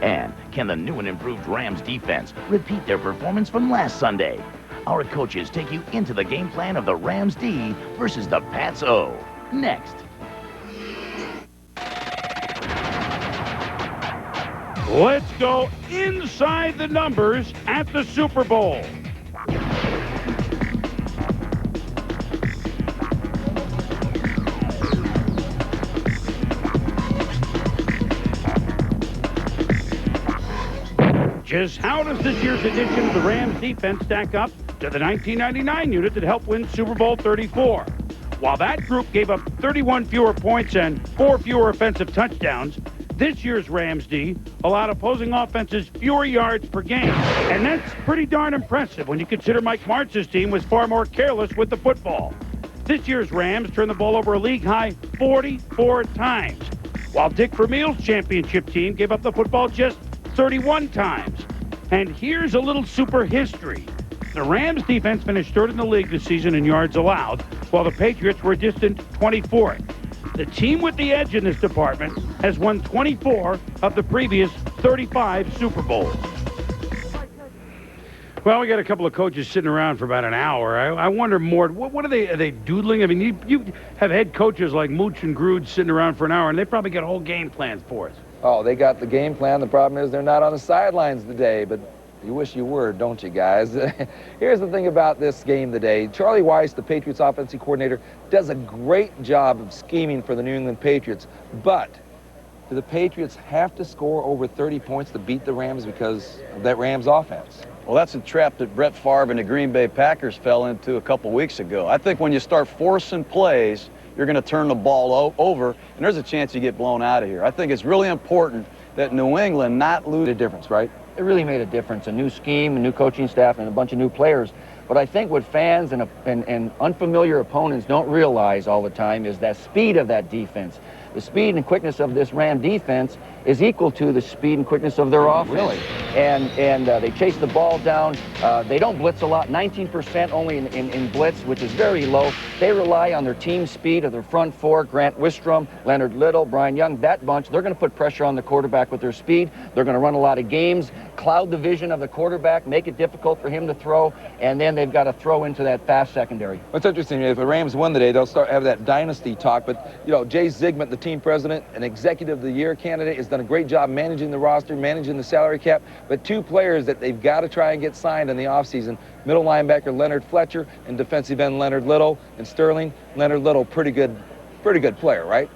And can the new and improved Rams defense repeat their performance from last Sunday? Our coaches take you into the game plan of the Rams D versus the Pats O. Next. Let's go inside the numbers at the Super Bowl. Just how does this year's edition of the Rams defense stack up to the 1999 unit that helped win Super Bowl 34? While that group gave up 31 fewer points and 4 fewer offensive touchdowns, this year's Rams D allowed opposing offenses fewer yards per game. And that's pretty darn impressive when you consider Mike Martz's team was far more careless with the football. This year's Rams turned the ball over a league-high 44 times, while Dick Vermeil's championship team gave up the football just 31 times. And here's a little super history. The Rams defense finished third in the league this season in yards allowed, while the Patriots were a distant 24th. The team with the edge in this department has won 24 of the previous 35 Super Bowls. Well, we got a couple of coaches sitting around for about an hour. I wonder, Mort, what are they doodling? I mean, you have head coaches like Mooch and Gruden sitting around for an hour, and they probably got whole game plans for us. Oh, they got the game plan. The problem is they're not on the sidelines today, but you wish you were, don't you, guys? Here's the thing about this game today. Charlie Weiss, the Patriots offensive coordinator, does a great job of scheming for the New England Patriots. But do the Patriots have to score over 30 points to beat the Rams because of that Rams offense? Well, that's a trap that Brett Favre and the Green Bay Packers fell into a couple weeks ago. I think when you start forcing plays, you're going to turn the ball over, and there's a chance you get blown out of here. I think it's really important that New England not lose. A difference, right? It really made a difference. A new scheme, a new coaching staff, and a bunch of new players. But I think what fans and unfamiliar opponents don't realize all the time is that speed of that defense. the speed and quickness of this Ram defense is equal to the speed and quickness of their offense. Really? And they chase the ball down. They don't blitz a lot, 19% only in blitz, which is very low. They rely on their team speed of their front four, Grant Wistrom, Leonard Little, Brian Young, that bunch. They're going to put pressure on the quarterback with their speed. They're going to run a lot of games, cloud the vision of the quarterback, make it difficult for him to throw, and then they've got to throw into that fast secondary. What's interesting, if the Rams win today, they'll start have that dynasty talk. But, you know, Jay Zygmunt, the team president, an executive of the year candidate, has done a great job managing the roster, managing the salary cap. But two players that they've got to try and get signed in the offseason, middle linebacker Leonard Fletcher and defensive end Leonard Little. And Sterling, Leonard Little, pretty good player, right?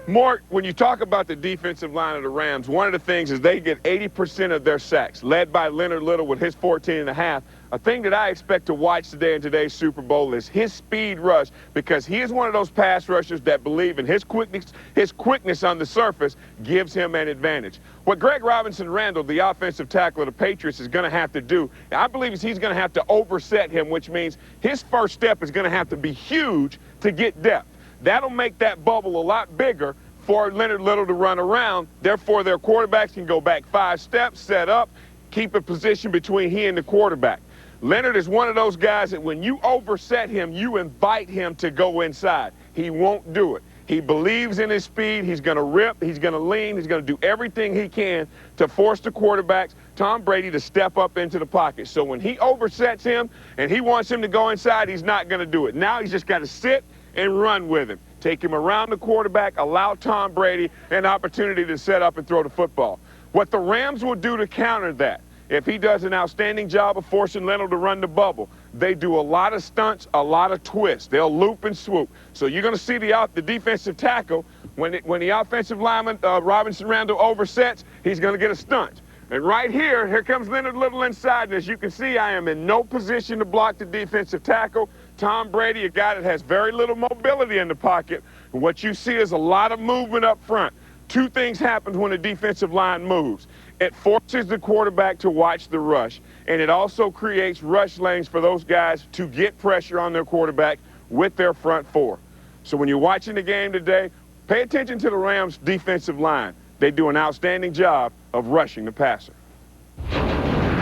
Mark, when you talk about the defensive line of the Rams, one of the things is they get 80% of their sacks, led by Leonard Little with his 14.5. A thing that I expect to watch today in today's Super Bowl is his speed rush, because he is one of those pass rushers that believe in his quickness on the surface gives him an advantage. What Greg Robinson-Randall, the offensive tackle of the Patriots, is going to have to do, I believe, is he's going to have to overset him, which means his first step is going to have to be huge to get depth. That'll make that bubble a lot bigger for Leonard Little to run around. Therefore, their quarterbacks can go back 5 steps, set up, keep a position between he and the quarterback. Leonard is one of those guys that when you overset him, you invite him to go inside. He won't do it. He believes in his speed. He's going to rip. He's going to lean. He's going to do everything he can to force the quarterbacks, Tom Brady, to step up into the pocket. So when he oversets him and he wants him to go inside, he's not going to do it. Now he's just got to sit and run with him. Take him around the quarterback, allow Tom Brady an opportunity to set up and throw the football. What the Rams will do to counter that, if he does an outstanding job of forcing Leonard to run the bubble, they do a lot of stunts, a lot of twists. They'll loop and swoop. So you're going to see the defensive tackle, when the offensive lineman, Robinson-Randall, oversets, he's going to get a stunt. And right here comes Leonard Little inside. And as you can see, I am in no position to block the defensive tackle. Tom Brady, a guy that has very little mobility in the pocket. And what you see is a lot of movement up front. Two things happen when the defensive line moves. It forces the quarterback to watch the rush, and it also creates rush lanes for those guys to get pressure on their quarterback with their front four. So when you're watching the game today, pay attention to the Rams' defensive line. They do an outstanding job of rushing the passer.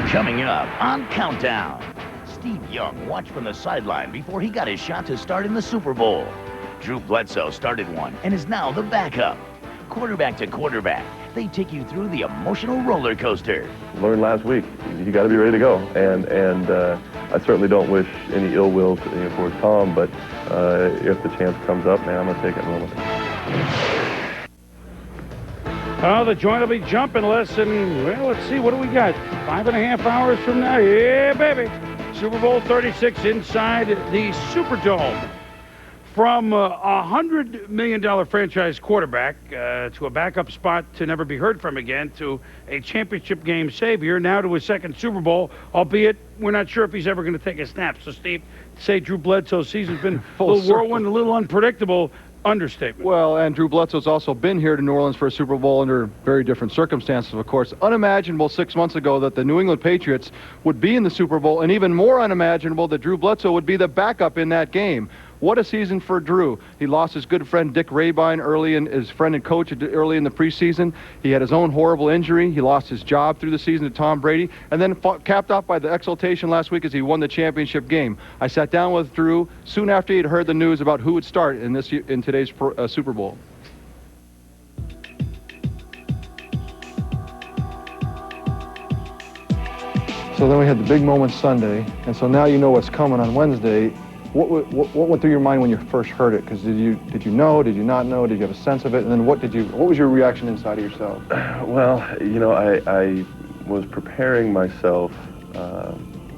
Coming up on Countdown, Steve Young watched from the sideline before he got his shot to start in the Super Bowl. Drew Bledsoe started one and is now the backup. Quarterback to quarterback, they take you through the emotional roller coaster. Learned last week, you got to be ready to go. And I certainly don't wish any ill will towards Tom, but if the chance comes up, man, I'm going to take it and run with it. Oh, the joint will be jumping less than, well, let's see, what do we got? 5.5 hours from now. Yeah, baby. Super Bowl 36 inside the Superdome. From a $100 million franchise quarterback to a backup spot to never be heard from again to a championship game savior, now to his second Super Bowl, albeit we're not sure if he's ever going to take a snap. So, Steve, to say Drew Bledsoe's season's been a little whirlwind, a little unpredictable, understatement. Well, and Drew Bledsoe's also been here to New Orleans for a Super Bowl under very different circumstances, of course. Unimaginable 6 months ago that the New England Patriots would be in the Super Bowl, and even more unimaginable that Drew Bledsoe would be the backup in that game. What a season for Drew. He lost his good friend Dick Rabine his friend and coach early in the preseason. He had his own horrible injury. He lost his job through the season to Tom Brady, and then capped off by the exultation last week as he won the championship game. I sat down with Drew soon after he'd heard the news about who would start in today's Super Bowl. So then we had the big moment Sunday, and so now you know what's coming on Wednesday. What went through your mind when you first heard it? Because did you know? Did you not know? Did you have a sense of it? And then what was your reaction inside of yourself? Well, you know, I was preparing myself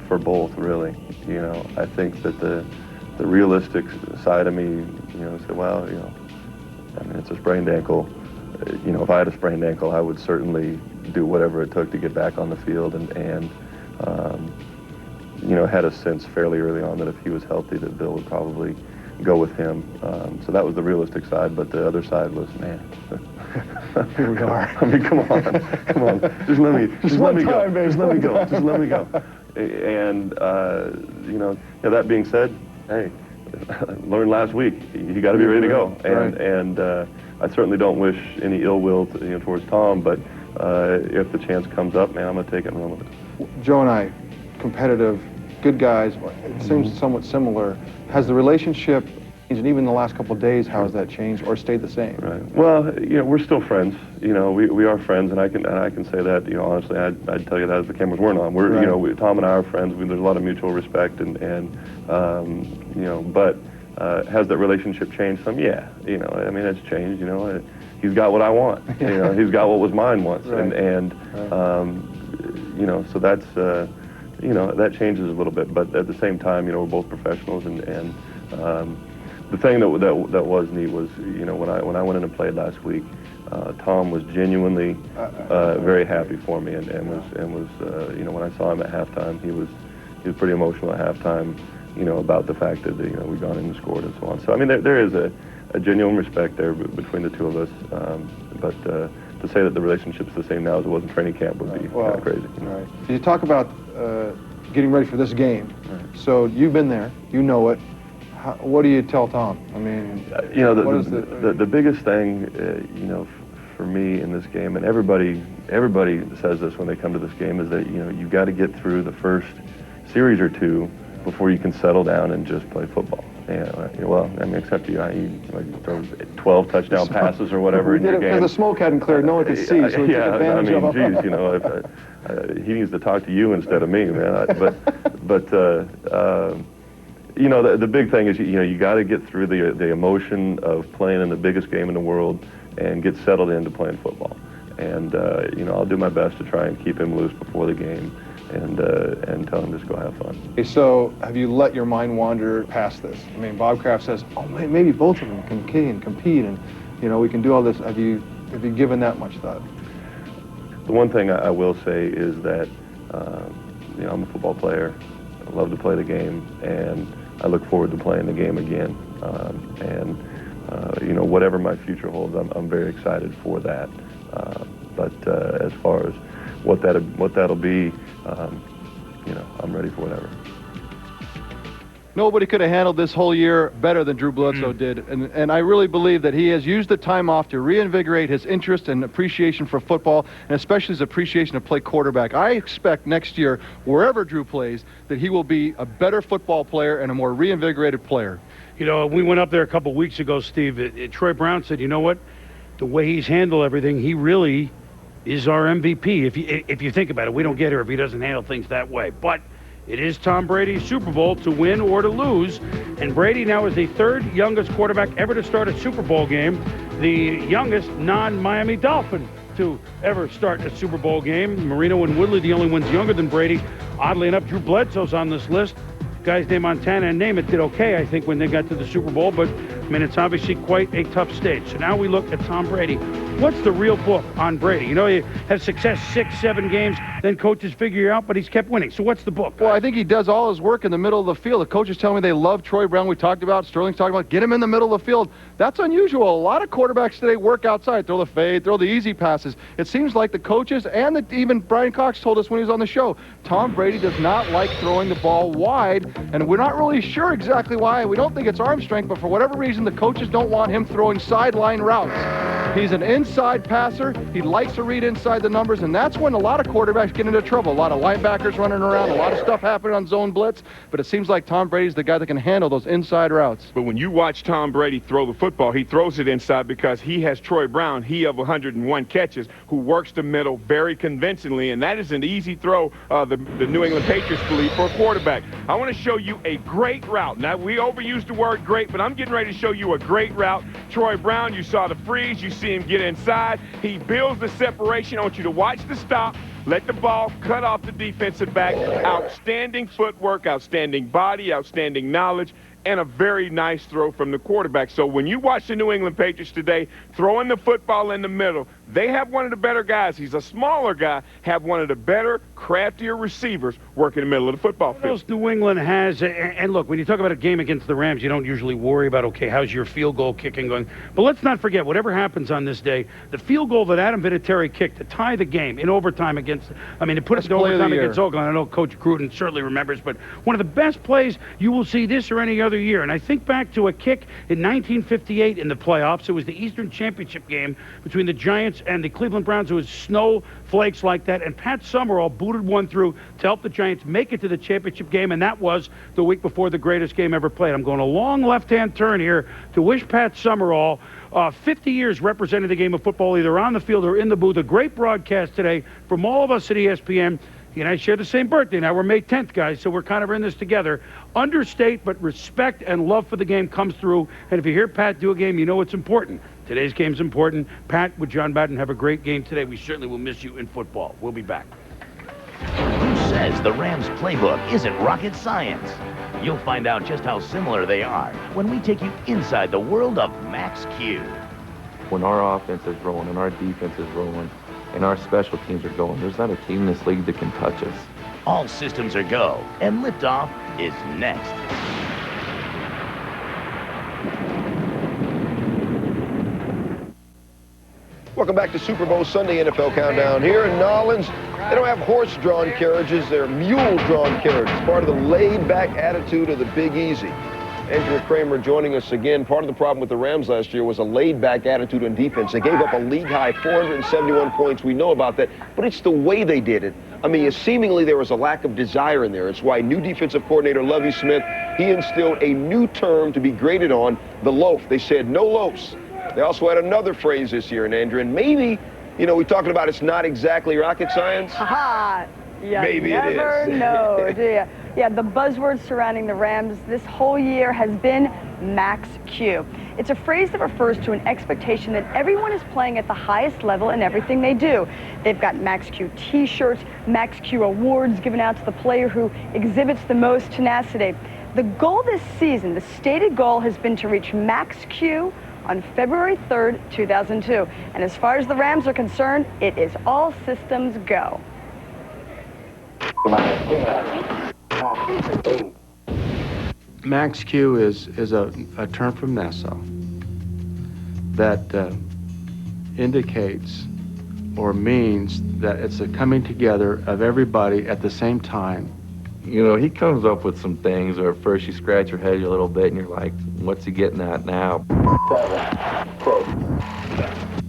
for both, really. You know, I think that the realistic side of me, you know, said, well, you know, I mean, it's a sprained ankle. You know, if I had a sprained ankle, I would certainly do whatever it took to get back on the field, and you know, had a sense fairly early on that if he was healthy, that Bill would probably go with him. So that was the realistic side, but the other side was, man, here we are. I mean, come on, just let me go, just let me go. And you know, that being said, hey, learned last week. You got to be ready to go. And I certainly don't wish any ill will towards Tom, but if the chance comes up, man, I'm going to take it and run with it. Joe and I, competitive, good guys, it seems somewhat similar. Has the relationship, and even in the last couple of days, how has that changed or stayed the same? Right. Well, we're still friends. We are friends, and I can say that. Honestly, I'd tell you that if the cameras weren't on. We're Tom and I are friends. There's a lot of mutual respect, but has that relationship changed some? Yeah. I mean, it's changed. He's got what I want. He's got what was mine once, so that's that changes a little bit. But at the same time, we're both professionals, and the thing that was neat was, when I went in and played last week, Tom was genuinely very happy for me, and was when I saw him at halftime, he was pretty emotional at halftime, about the fact that we'd gone in and scored and so on. So I mean, there is a genuine respect there between the two of us, but to say that the relationship's the same now as it was in training camp would be kind of crazy. Right. You talk about getting ready for this game. Right. So you've been there, you know it. What do you tell Tom? I mean, the biggest thing, for me in this game, and everybody says this when they come to this game, is that you've got to get through the first series or two before you can settle down and just play football. Well, I mean, except you throw 12 touchdown passes or whatever in your game. Because the smoke hadn't cleared, no one could see, so we took advantage of it. He needs to talk to you instead of me, man. The big thing is, you got to get through the emotion of playing in the biggest game in the world and get settled into playing football. And I'll do my best to try and keep him loose before the game, and tell him just go have fun. Okay, so have you let your mind wander past this? I mean, Bob Kraft says, oh, maybe both of them can compete, and we can do all this. Have you given that much thought? The one thing I will say is that I'm a football player. I love to play the game, and I look forward to playing the game again. Whatever my future holds, I'm very excited for that. But as far as what that'll be, I'm ready for whatever. Nobody could have handled this whole year better than Drew Bledsoe did, and I really believe that he has used the time off to reinvigorate his interest and appreciation for football, and especially his appreciation to play quarterback. I expect next year, wherever Drew plays, that he will be a better football player and a more reinvigorated player. We went up there a couple weeks ago, Steve. Troy Brown said, you know what? The way he's handled everything, he really is our MVP. If you think about it, we don't get here if he doesn't handle things that way. But it is Tom Brady's Super Bowl, to win or to lose. And Brady now is the third youngest quarterback ever to start a Super Bowl game, the youngest non-Miami Dolphin to ever start a Super Bowl game. Marino and Woodley, the only ones younger than Brady. Oddly enough, Drew Bledsoe's on this list. Guys named Montana and Namath did okay, I think, when they got to the Super Bowl, but I mean, it's obviously quite a tough stage. So now we look at Tom Brady. What's the real book on Brady? He had success 6-7 games, then coaches figure you out, but he's kept winning. So what's the book? Well, I think he does all his work in the middle of the field. The coaches tell me they love Troy Brown. We talked about, Sterling's talking about, get him in the middle of the field. That's unusual. A lot of quarterbacks today work outside, throw the fade, throw the easy passes. It seems like the coaches and even Brian Cox told us when he was on the show, Tom Brady does not like throwing the ball wide, and we're not really sure exactly why. We don't think it's arm strength, but for whatever reason, the coaches don't want him throwing sideline routes. He's an inside passer. He likes to read inside the numbers, and that's when a lot of quarterbacks get into trouble. A lot of linebackers running around, a lot of stuff happening on zone blitz, but it seems like Tom Brady's the guy that can handle those inside routes. But when you watch Tom Brady throw the football, he throws it inside because he has Troy Brown, he of 101 catches, who works the middle very convincingly, and that is an easy throw the New England Patriots believe for a quarterback. I want to show you a great route. Now, we overused the word great, but I'm getting ready to show you a great route. Troy Brown, you saw the freeze, you see him get inside. He builds the separation. I want you to watch the stop. Let the ball cut off the defensive back. Outstanding footwork, outstanding body, outstanding knowledge, and a very nice throw from the quarterback. So when you watch the New England Patriots today throwing the football in the middle, they have one of the better guys. He's a smaller guy, have one of the better, craftier receivers working in the middle of the football field. Else New England has, and look, when you talk about a game against the Rams, you don't usually worry about, okay, how's your field goal kicking going? But let's not forget, whatever happens on this day, the field goal that Adam Vinatieri kicked to tie the game in overtime against, to put it in overtime against Oakland. I know Coach Gruden certainly remembers, but one of the best plays you will see this or any other another year. And I think back to a kick in 1958 in the playoffs. It was the Eastern Championship game between the Giants and the Cleveland Browns. It was snowflakes like that, and Pat Summerall booted one through to help the Giants make it to the championship game, and that was the week before the greatest game ever played. I'm going a long left-hand turn here to wish Pat Summerall 50 years representing the game of football, either on the field or in the booth. A great broadcast today from all of us at ESPN. He and I share the same birthday. Now we're May 10th, guys, so we're kind of in this together. Understate, but respect and love for the game comes through. And if you hear Pat do a game, you know it's important. Today's game's important. Pat, with John Madden, have a great game today. We certainly will miss you in football. We'll be back. Who says the Rams playbook isn't rocket science? You'll find out just how similar they are when we take you inside the world of Max Q. When our offense is rolling and our defense is rolling and our special teams are going, there's not a team in this league that can touch us. All systems are go, and liftoff is next. Welcome back to Super Bowl Sunday NFL Countdown here in Nolens. They don't have horse-drawn carriages, they're mule-drawn carriages, part of the laid-back attitude of the Big Easy. Andrew Kramer joining us again. Part of the problem with the Rams last year was a laid-back attitude on defense. They gave up a league-high 471 points. We know about that, but it's the way they did it. I mean, seemingly there was a lack of desire in there. It's why new defensive coordinator Lovie Smith, he instilled a new term to be graded on, the loaf. They said no loafs. They also had another phrase this year, and Andrew, and maybe, you know, we're talking about it's not exactly rocket science. Ha! You Maybe it is. never know, do you? Yeah, the buzzwords surrounding the Rams this whole year has been Max Q. It's a phrase that refers to an expectation that everyone is playing at the highest level in everything they do. They've got Max Q t-shirts, Max Q awards given out to the player who exhibits the most tenacity. The goal this season, the stated goal, has been to reach Max Q on February 3rd, 2002. And as far as the Rams are concerned, it is all systems go. Max Q is a term from NASA that indicates or means that it's a coming together of everybody at the same time. You know, he comes up with some things where at first you scratch your head a little bit and you're like, what's he getting at now?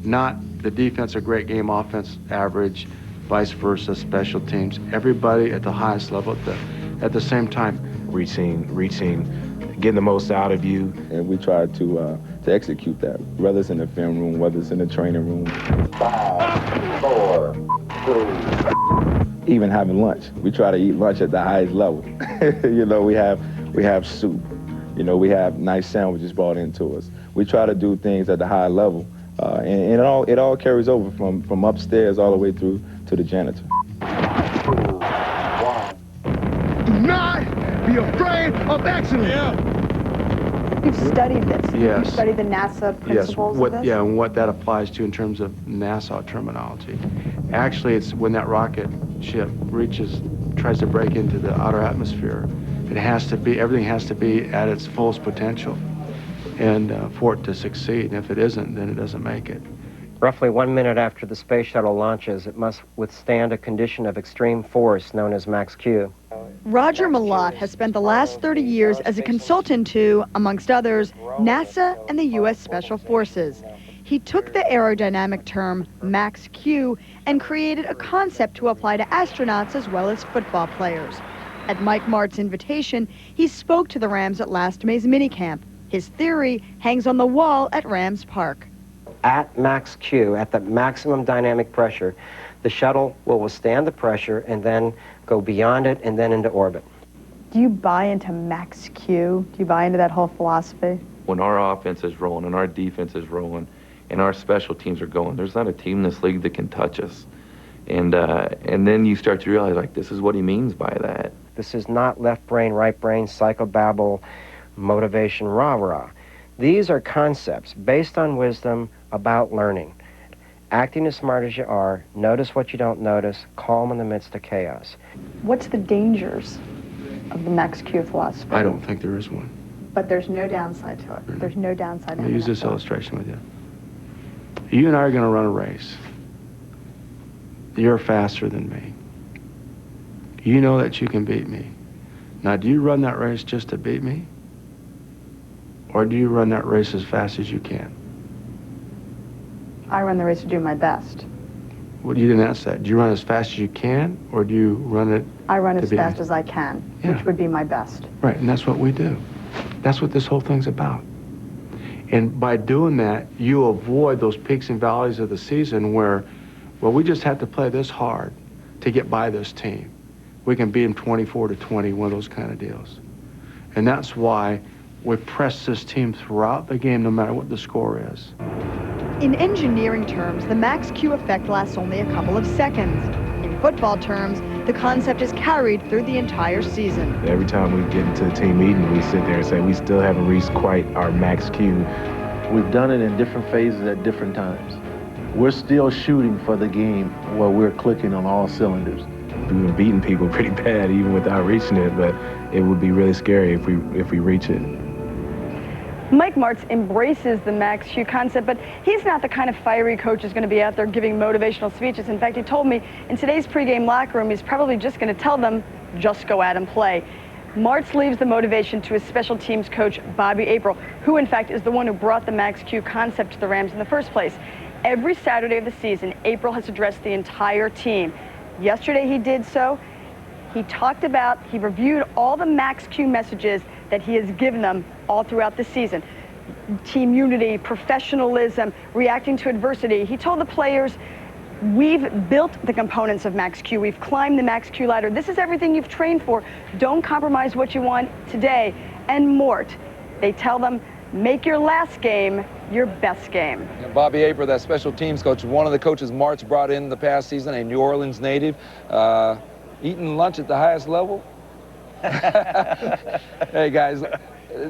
Not the defense or great game offense average, vice versa, special teams. Everybody at the highest level at the same time. Reaching, getting the most out of you. And we try to execute that, whether it's in the film room, whether it's in the training room. 5, 4, 3. Even having lunch. We try to eat lunch at the highest level. You know, we have soup. You know, we have nice sandwiches brought into us. We try to do things at the high level. And it all carries over from upstairs all the way through to the janitor. 2, 1. Do not be afraid of accident. Yeah. You've studied this. Yes. You've studied the NASA principles of this? Yeah, and what that applies to in terms of NASA terminology. Actually, it's when that rocket ship tries to break into the outer atmosphere, everything has to be at its fullest potential, and for it to succeed. And if it isn't, then it doesn't make it. Roughly 1 minute after the space shuttle launches, it must withstand a condition of extreme force known as Max Q. Roger Malott has spent the last 30 years as a consultant to, amongst others, NASA and the U.S. Special Forces. He took the aerodynamic term Max Q and created a concept to apply to astronauts as well as football players. At Mike Mart's invitation, he spoke to the Rams at last May's minicamp. His theory hangs on the wall at Rams Park. At Max Q, at the maximum dynamic pressure, the shuttle will withstand the pressure and then go beyond it and then into orbit. Do you buy into Max Q? Do you buy into that whole philosophy? When our offense is rolling and our defense is rolling and our special teams are going, there's not a team in this league that can touch us. And then you start to realize, like, this is what he means by that. This is not left brain, right brain, psychobabble, motivation, rah-rah. These are concepts based on wisdom about learning. Acting as smart as you are, notice what you don't notice, calm in the midst of chaos. What's the dangers of the Max Q philosophy? I don't think there is one. But there's no downside to it. There's no downside. I'll use this illustration with you. You and I are going to run a race. You're faster than me. You know that you can beat me. Now, do you run that race just to beat me? or do you run that race as fast as you can? I run the race to do my best. Well, you didn't ask that. Do you run as fast as you can, or do you run it? I run to as be fast as I can, Yeah. which would be my best. Right, and that's what we do. That's what this whole thing's about. And by doing that, you avoid those peaks and valleys of the season where, well, we just have to play this hard to get by this team. We can beat them 24-20, one of those kind of deals. And that's why we press this team throughout the game, no matter what the score is. In engineering terms, the max Q effect lasts only a couple of seconds. In football terms, the concept is carried through the entire season. Every time we get into a team meeting, we sit there and say we still haven't reached quite our max Q. We've done it in different phases at different times. We're still shooting for the game where we're clicking on all cylinders. We've been beating people pretty bad even without reaching it, but it would be really scary if we reach it. Mike Martz embraces the max Q concept, but he's not the kind of fiery coach who's going to be out there giving motivational speeches. In fact, he told me in today's pregame locker room, he's probably just going to tell them, just go out and play. Martz leaves the motivation to his special teams coach, Bobby April, who in fact is the one who brought the max Q concept to the Rams in the first place. Every Saturday of the season, April has addressed the entire team. Yesterday he did so. He reviewed all the max Q messages that he has given them all throughout the season. Team unity, professionalism, reacting to adversity. He told the players, we've built the components of max Q. We've climbed the max Q ladder. This is everything you've trained for. Don't compromise what you want today. And Mort, they tell them, make your last game your best game. And Bobby April, that special teams coach, one of the coaches Martz brought in the past season, a New Orleans native, eating lunch at the highest level. Hey guys,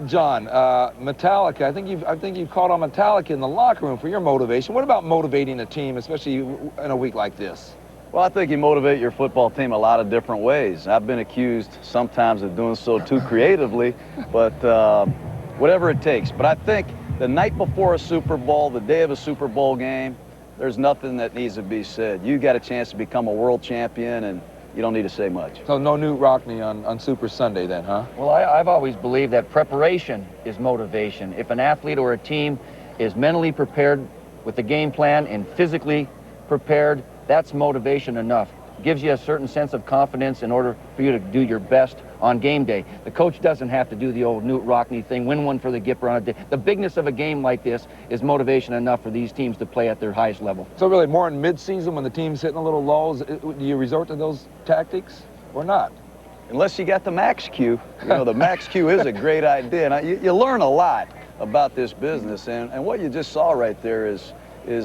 John, Metallica. I think you've called on Metallica in the locker room for your motivation. What about motivating a team, especially in a week like this? Well, I think you motivate your football team a lot of different ways. I've been accused sometimes of doing so too creatively, but whatever it takes. But I think the night before a Super Bowl, the day of a Super Bowl game, there's nothing that needs to be said. You got a chance to become a world champion, and you don't need to say much. So no Newt Rockne on Super Sunday then, huh? Well, I've always believed that preparation is motivation. If an athlete or a team is mentally prepared with the game plan and physically prepared, that's motivation enough. Gives you a certain sense of confidence in order for you to do your best on game day. The coach doesn't have to do the old Newt Rockne thing, win one for the Gipper on a day. The bigness of a game like this is motivation enough for these teams to play at their highest level. So really more in mid-season when the team's hitting a little lows, do you resort to those tactics or not? Unless you got the max Q. You know, the max Q is a great idea. Now, you learn a lot about this business, and what you just saw right there is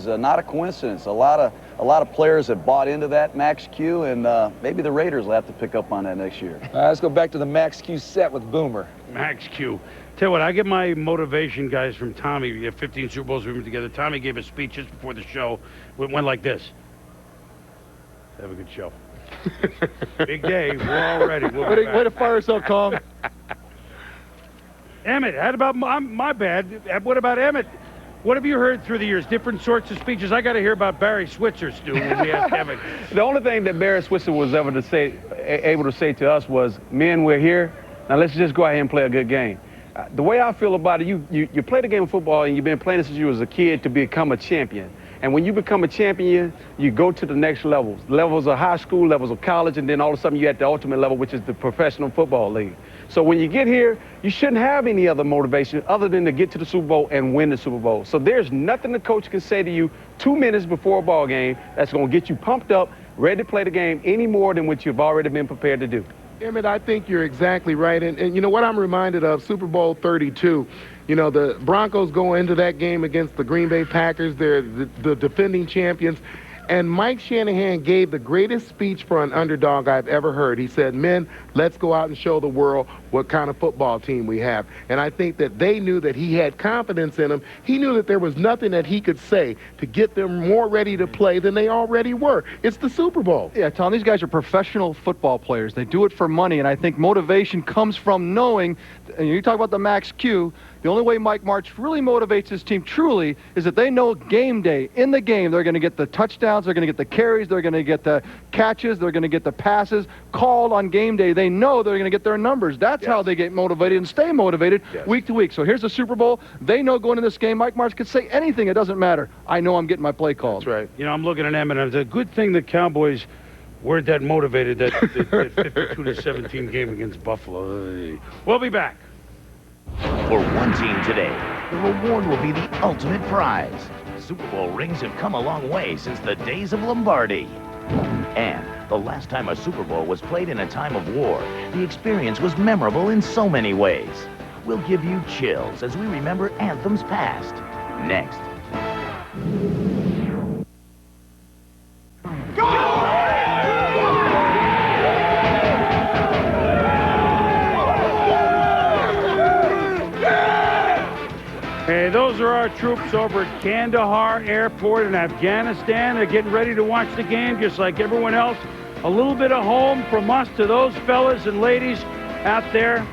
not a coincidence. A lot of players have bought into that max Q, and maybe the Raiders will have to pick up on that next year. Let's go back to the max Q set with Boomer. Max Q. Tell you what, I get my motivation, guys, from Tommy. We have 15 Super Bowls we've been together. Tommy gave a speech just before the show. It went like this. Have a good show. Big day. We're all ready. Way to fire yourself, Tom. Emmett, how about my bad? What about Emmett? What have you heard through the years? Different sorts of speeches. I got to hear about Barry Switzer, Stu, when we asked Emmett. The only thing that Barry Switzer was able to say to us was, men, we're here. Now let's just go out here and play a good game. The way I feel about it, you play the game of football and you've been playing since you was a kid to become a champion. And when you become a champion, you go to the next levels. Levels of high school, levels of college, and then all of a sudden you're at the ultimate level, which is the professional football league. So when you get here, you shouldn't have any other motivation other than to get to the Super Bowl and win the Super Bowl. So there's nothing the coach can say to you 2 minutes before a ball game that's going to get you pumped up, ready to play the game any more than what you've already been prepared to do. Emmett, I think you're exactly right. And you know what I'm reminded of? Super Bowl 32. You know, the Broncos go into that game against the Green Bay Packers. They're the defending champions. And Mike Shanahan gave the greatest speech for an underdog I've ever heard. He said, men, let's go out and show the world what kind of football team we have. And I think that they knew that he had confidence in them. He knew that there was nothing that he could say to get them more ready to play than they already were. It's the Super Bowl. Yeah, Tom, these guys are professional football players. They do it for money, and I think motivation comes from knowing, and you talk about the max Q, the only way Mike Martz really motivates his team truly is that they know game day, in the game, they're going to get the touchdowns, they're going to get the carries, they're going to get the catches, they're going to get the passes called on game day. They know they're going to get their numbers. That's That's how they get motivated and stay motivated week to week. So here's the Super Bowl. They know going into this game, Mike Martz could say anything. It doesn't matter. I know I'm getting my play called. That's right. You know, I'm looking at them, and it's a good thing the Cowboys weren't that motivated that 52-17 game against Buffalo. We'll be back. For one team today, the reward will be the ultimate prize. Super Bowl rings have come a long way since the days of Lombardi. And the last time a Super Bowl was played in a time of war, the experience was memorable in so many ways. We'll give you chills as we remember anthems past. Next. Hey, those are our troops over at Kandahar Airport in Afghanistan. They're getting ready to watch the game just like everyone else. A little bit of home from us to those fellas and ladies out there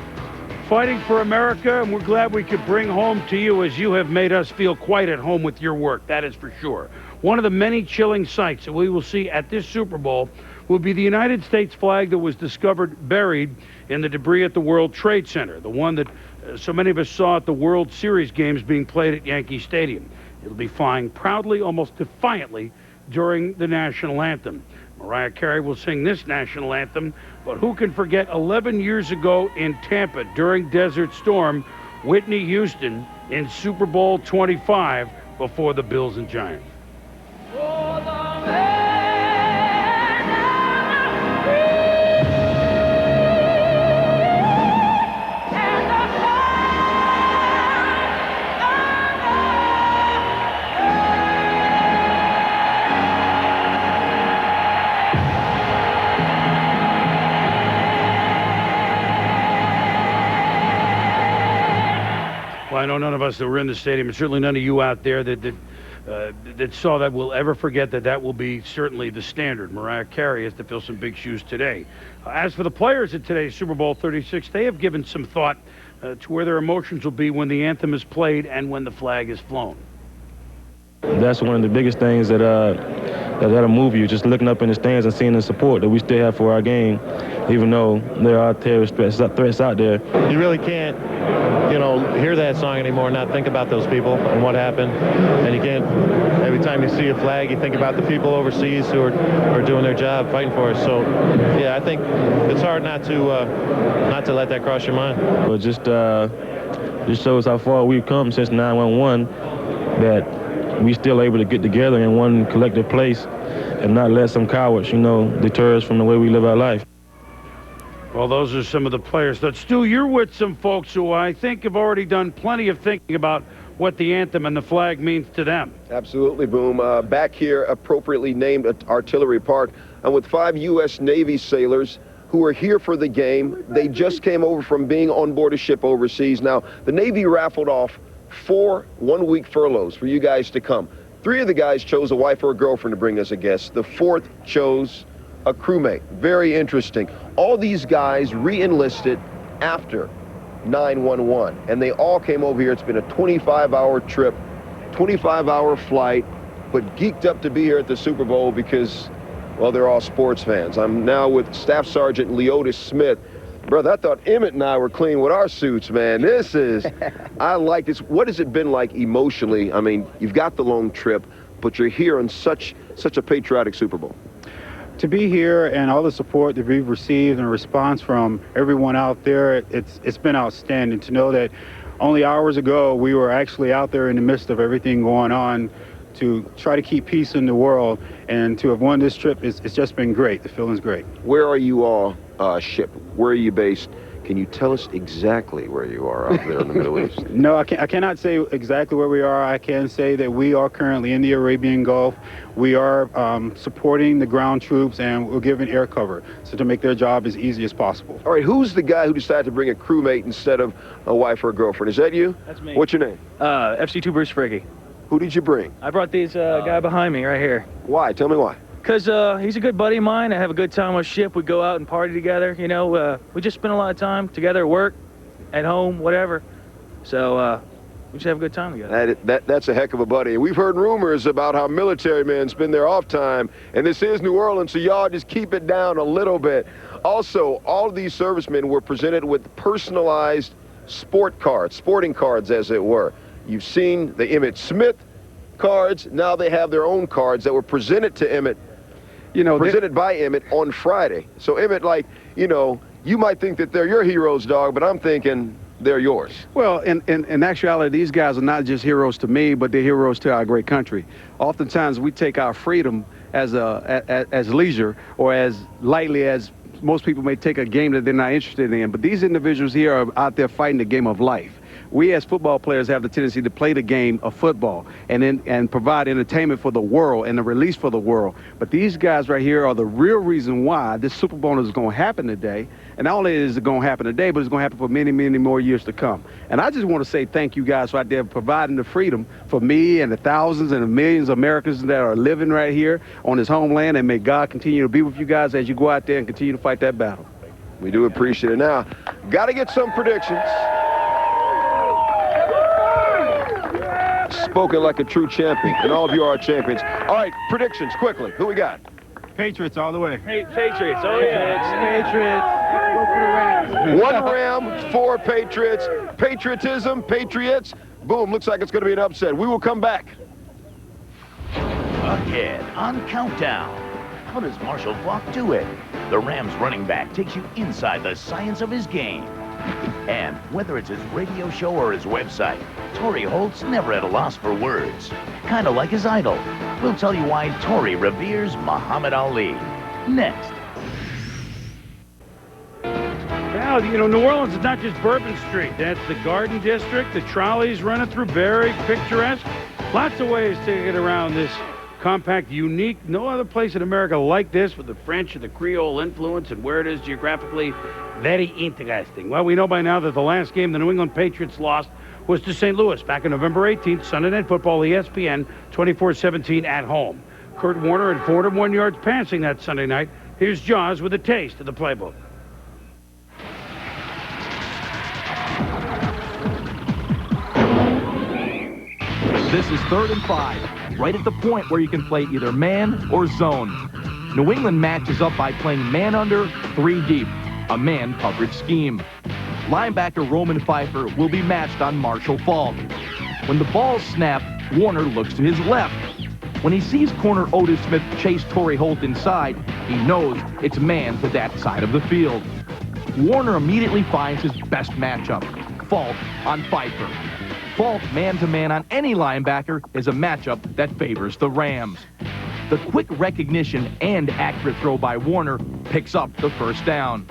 fighting for America, and we're glad we could bring home to you as you have made us feel quite at home with your work, that is for sure. One of the many chilling sights that we will see at this Super Bowl will be the United States flag that was discovered buried in the debris at the World Trade Center, the one that so many of us saw at the World Series games being played at Yankee Stadium. It'll be flying proudly, almost defiantly, during the national anthem. Mariah Carey will sing this national anthem, but who can forget 11 years ago in Tampa during Desert Storm, Whitney Houston in Super Bowl 25 before the Bills and Giants. Well, I know none of us that were in the stadium, and certainly none of you out there that saw that will ever forget that will be certainly the standard. Mariah Carey has to fill some big shoes today. As for the players at today's Super Bowl 36, they have given some thought to where their emotions will be when the anthem is played and when the flag is flown. That's one of the biggest things that'll move you, just looking up in the stands and seeing the support that we still have for our game, even though there are terrorist threats out there. You really can't, hear that song anymore and not think about those people and what happened. And you can't, every time you see a flag, you think about the people overseas who are doing their job, fighting for us. So, yeah, I think it's hard not to let that cross your mind. Well, just shows how far we've come since 9/11, that we still able to get together in one collective place and not let some cowards, deter us from the way we live our life. Well, those are some of the players. But Stu, you're with some folks who I think have already done plenty of thinking about what the anthem and the flag means to them. Absolutely, Boom. Back here, appropriately named at Artillery Park, I'm with 5 U.S. Navy sailors who are here for the game. They just came over from being on board a ship overseas. Now, the Navy raffled off 4 one-week furloughs for you guys to come. 3 of the guys chose a wife or a girlfriend to bring as a guest. The 4th chose a crewmate. Very interesting. All these guys re-enlisted after 9/11, and they all came over here. It's been a 25-hour trip, 25-hour flight, but geeked up to be here at the Super Bowl because, well, they're all sports fans. I'm now with Staff Sergeant Leotis Smith. Brother, I thought Emmett and I were clean with our suits, man. This is, I like this. What has it been like emotionally? I mean, you've got the long trip, but you're here on such a patriotic Super Bowl. To be here and all the support that we've received and response from everyone out there, it's been outstanding to know that only hours ago we were actually out there in the midst of everything going on to try to keep peace in the world, and to have won this trip, it's just been great. The feeling's great. Where are you all shipped? Where are you based? Can you tell us exactly where you are out there in the Middle East? No, I cannot say exactly where we are. I can say that we are currently in the Arabian Gulf. We are supporting the ground troops, and we're giving air cover so to make their job as easy as possible. All right, who's the guy who decided to bring a crewmate instead of a wife or a girlfriend? Is that you? That's me. What's your name? FC2 Bruce Friggy. Who did you bring? I brought these guy behind me right here. Why? Tell me why. Because he's a good buddy of mine. I have a good time on ship. We go out and party together. We just spend a lot of time together at work, at home, whatever. So we just have a good time together. That's a heck of a buddy. We've heard rumors about how military men spend their off time, and this is New Orleans, so y'all just keep it down a little bit. Also, all of these servicemen were presented with personalized sporting cards, as it were. You've seen the Emmitt Smith cards. Now they have their own cards that were presented to Emmitt, presented by Emmitt on Friday. So Emmitt, like, you might think that they're your heroes, dog, but I'm thinking they're yours. Well, in actuality, these guys are not just heroes to me, but they're heroes to our great country. Oftentimes, we take our freedom as leisure, or as lightly as most people may take a game that they're not interested in. But these individuals here are out there fighting the game of life. We as football players have the tendency to play the game of football and provide entertainment for the world and a release for the world. But these guys right here are the real reason why this Super Bowl is going to happen today. And not only is it going to happen today, but it's going to happen for many, many more years to come. And I just want to say thank you guys right there for providing the freedom for me and the thousands and the millions of Americans that are living right here on this homeland. And may God continue to be with you guys as you go out there and continue to fight that battle. We do appreciate it. Now, got to get some predictions. Spoken like a true champion, and all of you are champions. All right, predictions, quickly. Who we got? Patriots all the way. Hey, Patriots. Oh, yeah. Patriots. One Ram, 4 Patriots. Patriotism, Patriots. Boom, looks like it's going to be an upset. We will come back. Ahead on Countdown. How does Marshall Faulk do it? The Rams running back takes you inside the science of his game. And whether it's his radio show or his website, Torrey Holt's never at a loss for words. Kind of like his idol. We'll tell you why Torrey reveres Muhammad Ali. Next. Well, New Orleans is not just Bourbon Street. That's the Garden District, the trolleys running through Barry, picturesque. Lots of ways to get around this compact, unique, no other place in America like this, with the French and the Creole influence and where it is geographically. Very interesting. Well, we know by now that the last game the New England Patriots lost was to St. Louis back on November 18th, Sunday Night Football, ESPN, 24-17 at home. Kurt Warner had 401 yards passing that Sunday night. Here's Jaws with a taste of the playbook. This is 3rd and 5, right at the point where you can play either man or zone. New England matches up by playing man under, 3 deep, a man coverage scheme. Linebacker Roman Pfeiffer will be matched on Marshall Faulk. When the ball's snapped, Warner looks to his left. When he sees corner Otis Smith chase Torrey Holt inside, he knows it's man to that side of the field. Warner immediately finds his best matchup, Faulk on Pfeiffer. Faulk man-to-man on any linebacker is a matchup that favors the Rams. The quick recognition and accurate throw by Warner picks up the first down.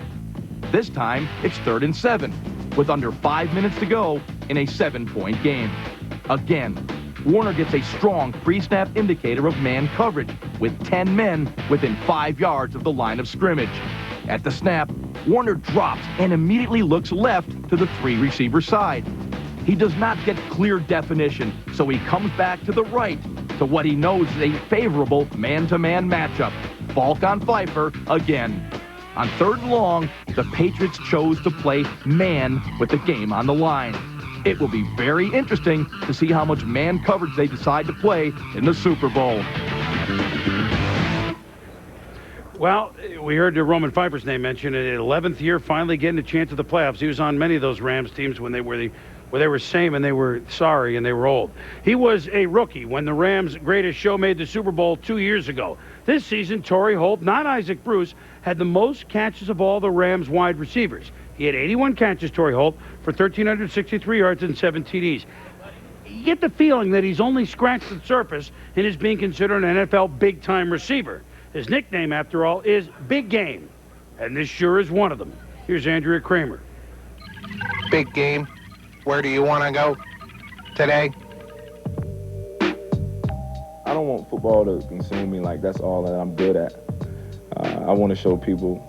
This time, it's 3rd and 7, with under 5 minutes to go in a 7-point game. Again, Warner gets a strong pre-snap indicator of man coverage, with 10 men within 5 yards of the line of scrimmage. At the snap, Warner drops and immediately looks left to the 3-receiver side. He does not get clear definition, so he comes back to the right to what he knows is a favorable man-to-man matchup. Faulk on Pfeiffer again. On 3rd and long, the Patriots chose to play man with the game on the line. It will be very interesting to see how much man coverage they decide to play in the Super Bowl. Well, we heard Roman Pfeiffer's name mentioned. In his 11th year, finally getting a chance at the playoffs. He was on many of those Rams teams when they were same and they were sorry and they were old. He was a rookie when the Rams' greatest show made the Super Bowl 2 years ago. This season, Torrey Holt, not Isaac Bruce, had the most catches of all the Rams wide receivers. He had 81 catches, Torrey Holt, for 1,363 yards and 7 TDs. You get the feeling that he's only scratched the surface and is being considered an NFL big-time receiver. His nickname, after all, is Big Game, and this sure is one of them. Here's Andrea Kramer. Big game. Where do you want to go today? I don't want football to consume me like that's all that I'm good at. I want to show people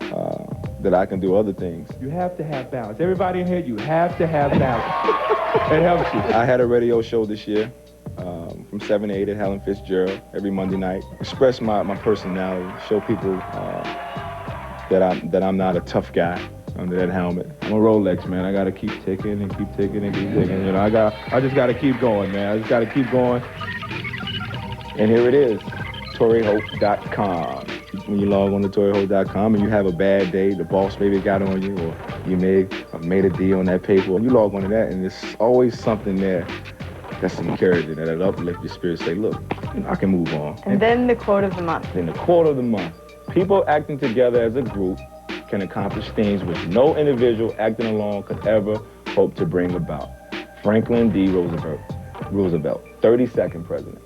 that I can do other things. You have to have balance. Everybody in here, you have to have balance. It helps you. I had a radio show this year from 7 to 8 at Helen Fitzgerald every Monday night. Express my personality, show people that I'm not a tough guy under that helmet. I'm a Rolex, man. I got to keep ticking and keep ticking and keep ticking. You know, I just got to keep going, man. I just got to keep going. And here it is, TorreyHope.com. when you log on to ToryHolt.com and you have a bad day, the boss maybe got on you, or you may have made a deal on that paper. You log on to that, and there's always something there that's encouraging, that'll uplift your spirit. Say, look, I can move on. And then the quote of the month. Then the quote of the month. People acting together as a group can accomplish things which no individual acting alone could ever hope to bring about. Franklin D. Roosevelt, 32nd president.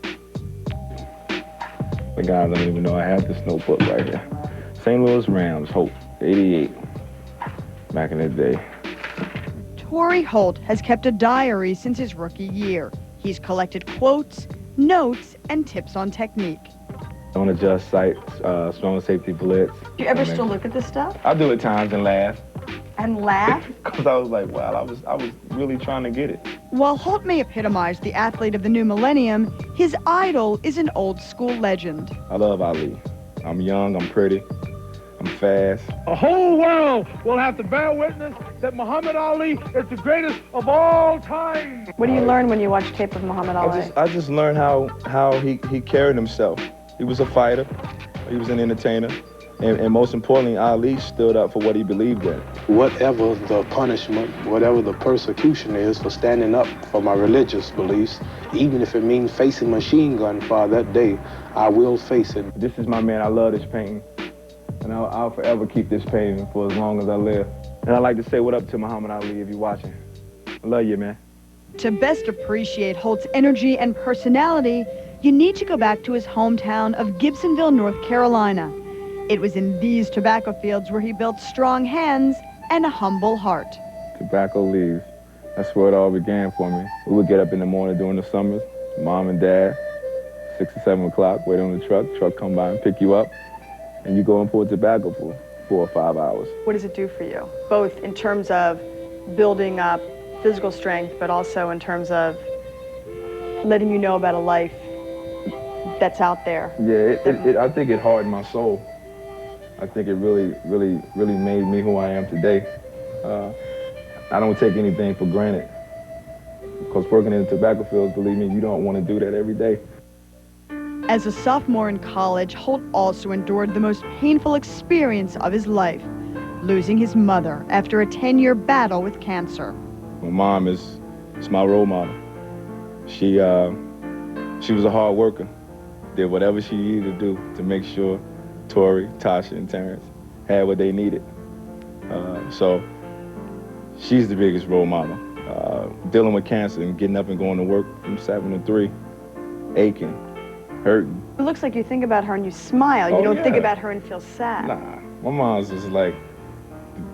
The guys don't even know I have this notebook right here. St. Louis Rams, Hope, 88, back in the day. Torry Holt has kept a diary since his rookie year. He's collected quotes, notes, and tips on technique. On adjust sight, strong safety blitz. Do you ever still look at this stuff? I do at times and laugh. And laugh? Because I was like, wow, I was really trying to get it. While Holt may epitomize the athlete of the new millennium, his idol is an old school legend. I love Ali. I'm young, I'm pretty, I'm fast. The whole world will have to bear witness that Muhammad Ali is the greatest of all time. What do you learn when you watch tape of Muhammad Ali? I just learned how he carried himself. He was a fighter, he was an entertainer, and most importantly, Ali stood up for what he believed in. Whatever the punishment, whatever the persecution is for standing up for my religious beliefs, even if it means facing machine gun fire that day, I will face it. This is my man. I love this painting, and I'll forever keep this painting for as long as I live. And I'd like to say what up to Muhammad Ali if you're watching. I love you, man. To best appreciate Holt's energy and personality, you need to go back to his hometown of Gibsonville, North Carolina. It was in these tobacco fields where he built strong hands and a humble heart. Tobacco leaves. That's where it all began for me. We would get up in the morning during the summers, mom and dad, 6 or 7 o'clock, wait on the truck come by and pick you up, and you go and pull tobacco for 4 or 5 hours. What does it do for you? Both in terms of building up physical strength, but also in terms of letting you know about a life that's out there. Yeah, I think it hardened my soul. I think it really made me who I am today. I don't take anything for granted. Because working in the tobacco fields, believe me, you don't want to do that every day. As a sophomore in college, Holt also endured the most painful experience of his life, losing his mother after a 10-year battle with cancer. My mom is my role model. She was a hard worker, did whatever she needed to do to make sure Torry, Tasha, and Terrence had what they needed. So she's the biggest role model. Dealing with cancer and getting up and going to work from 7 to 3, aching, hurting. It looks like you think about her and you smile. You don't think about her and feel sad. Nah, my mom's is like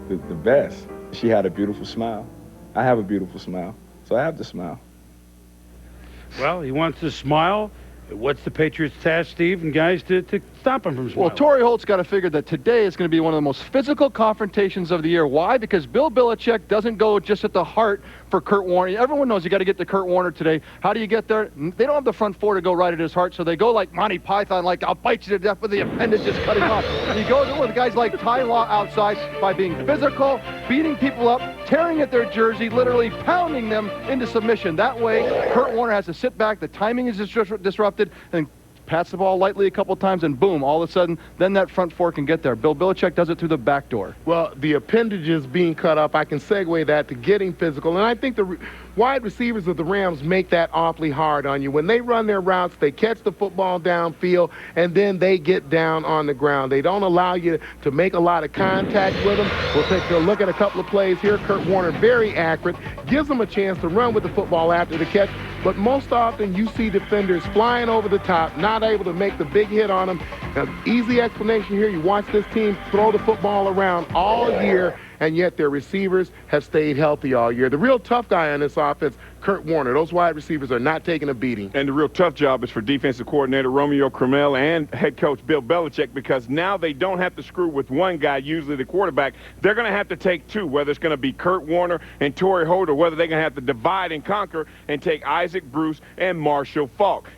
the best. She had a beautiful smile. I have a beautiful smile, so I have to smile. Well, he wants to smile. What's the Patriots' task, Steve, and guys, to stop him from smiling? Well, Torry Holt's got to figure that today is going to be one of the most physical confrontations of the year. Why? Because Bill Belichick doesn't go just at the heart for Kurt Warner. Everyone knows you got to get to Kurt Warner today. How do you get there? They don't have the front four to go right at his heart, so they go like Monty Python, like, I'll bite you to death with the appendage just cutting off. And he goes with guys like Ty Law outside by being physical, beating people up, tearing at their jersey, literally pounding them into submission. That way, Kurt Warner has to sit back, the timing is disrupted, and pats the ball lightly a couple times, and boom, all of a sudden, then that front four can get there. Bill Belichick does it through the back door. Well, the appendages being cut up, I can segue that to getting physical. And I think the wide receivers of the Rams make that awfully hard on you. When they run their routes, they catch the football downfield, and then they get down on the ground. They don't allow you to make a lot of contact with them. We'll take a look at a couple of plays here. Kurt Warner, very accurate, gives them a chance to run with the football after the catch. But most often you see defenders flying over the top, not able to make the big hit on them. Now, easy explanation here. You watch this team throw the football around all year, and yet their receivers have stayed healthy all year. The real tough guy on this offense, Kurt Warner. Those wide receivers are not taking a beating. And the real tough job is for defensive coordinator Romeo Crennel and head coach Bill Belichick, because now they don't have to screw with one guy, usually the quarterback. They're going to have to take two, whether it's going to be Kurt Warner and Torry Holt, or whether they're going to have to divide and conquer and take Isaac Bruce and Marshall Faulk.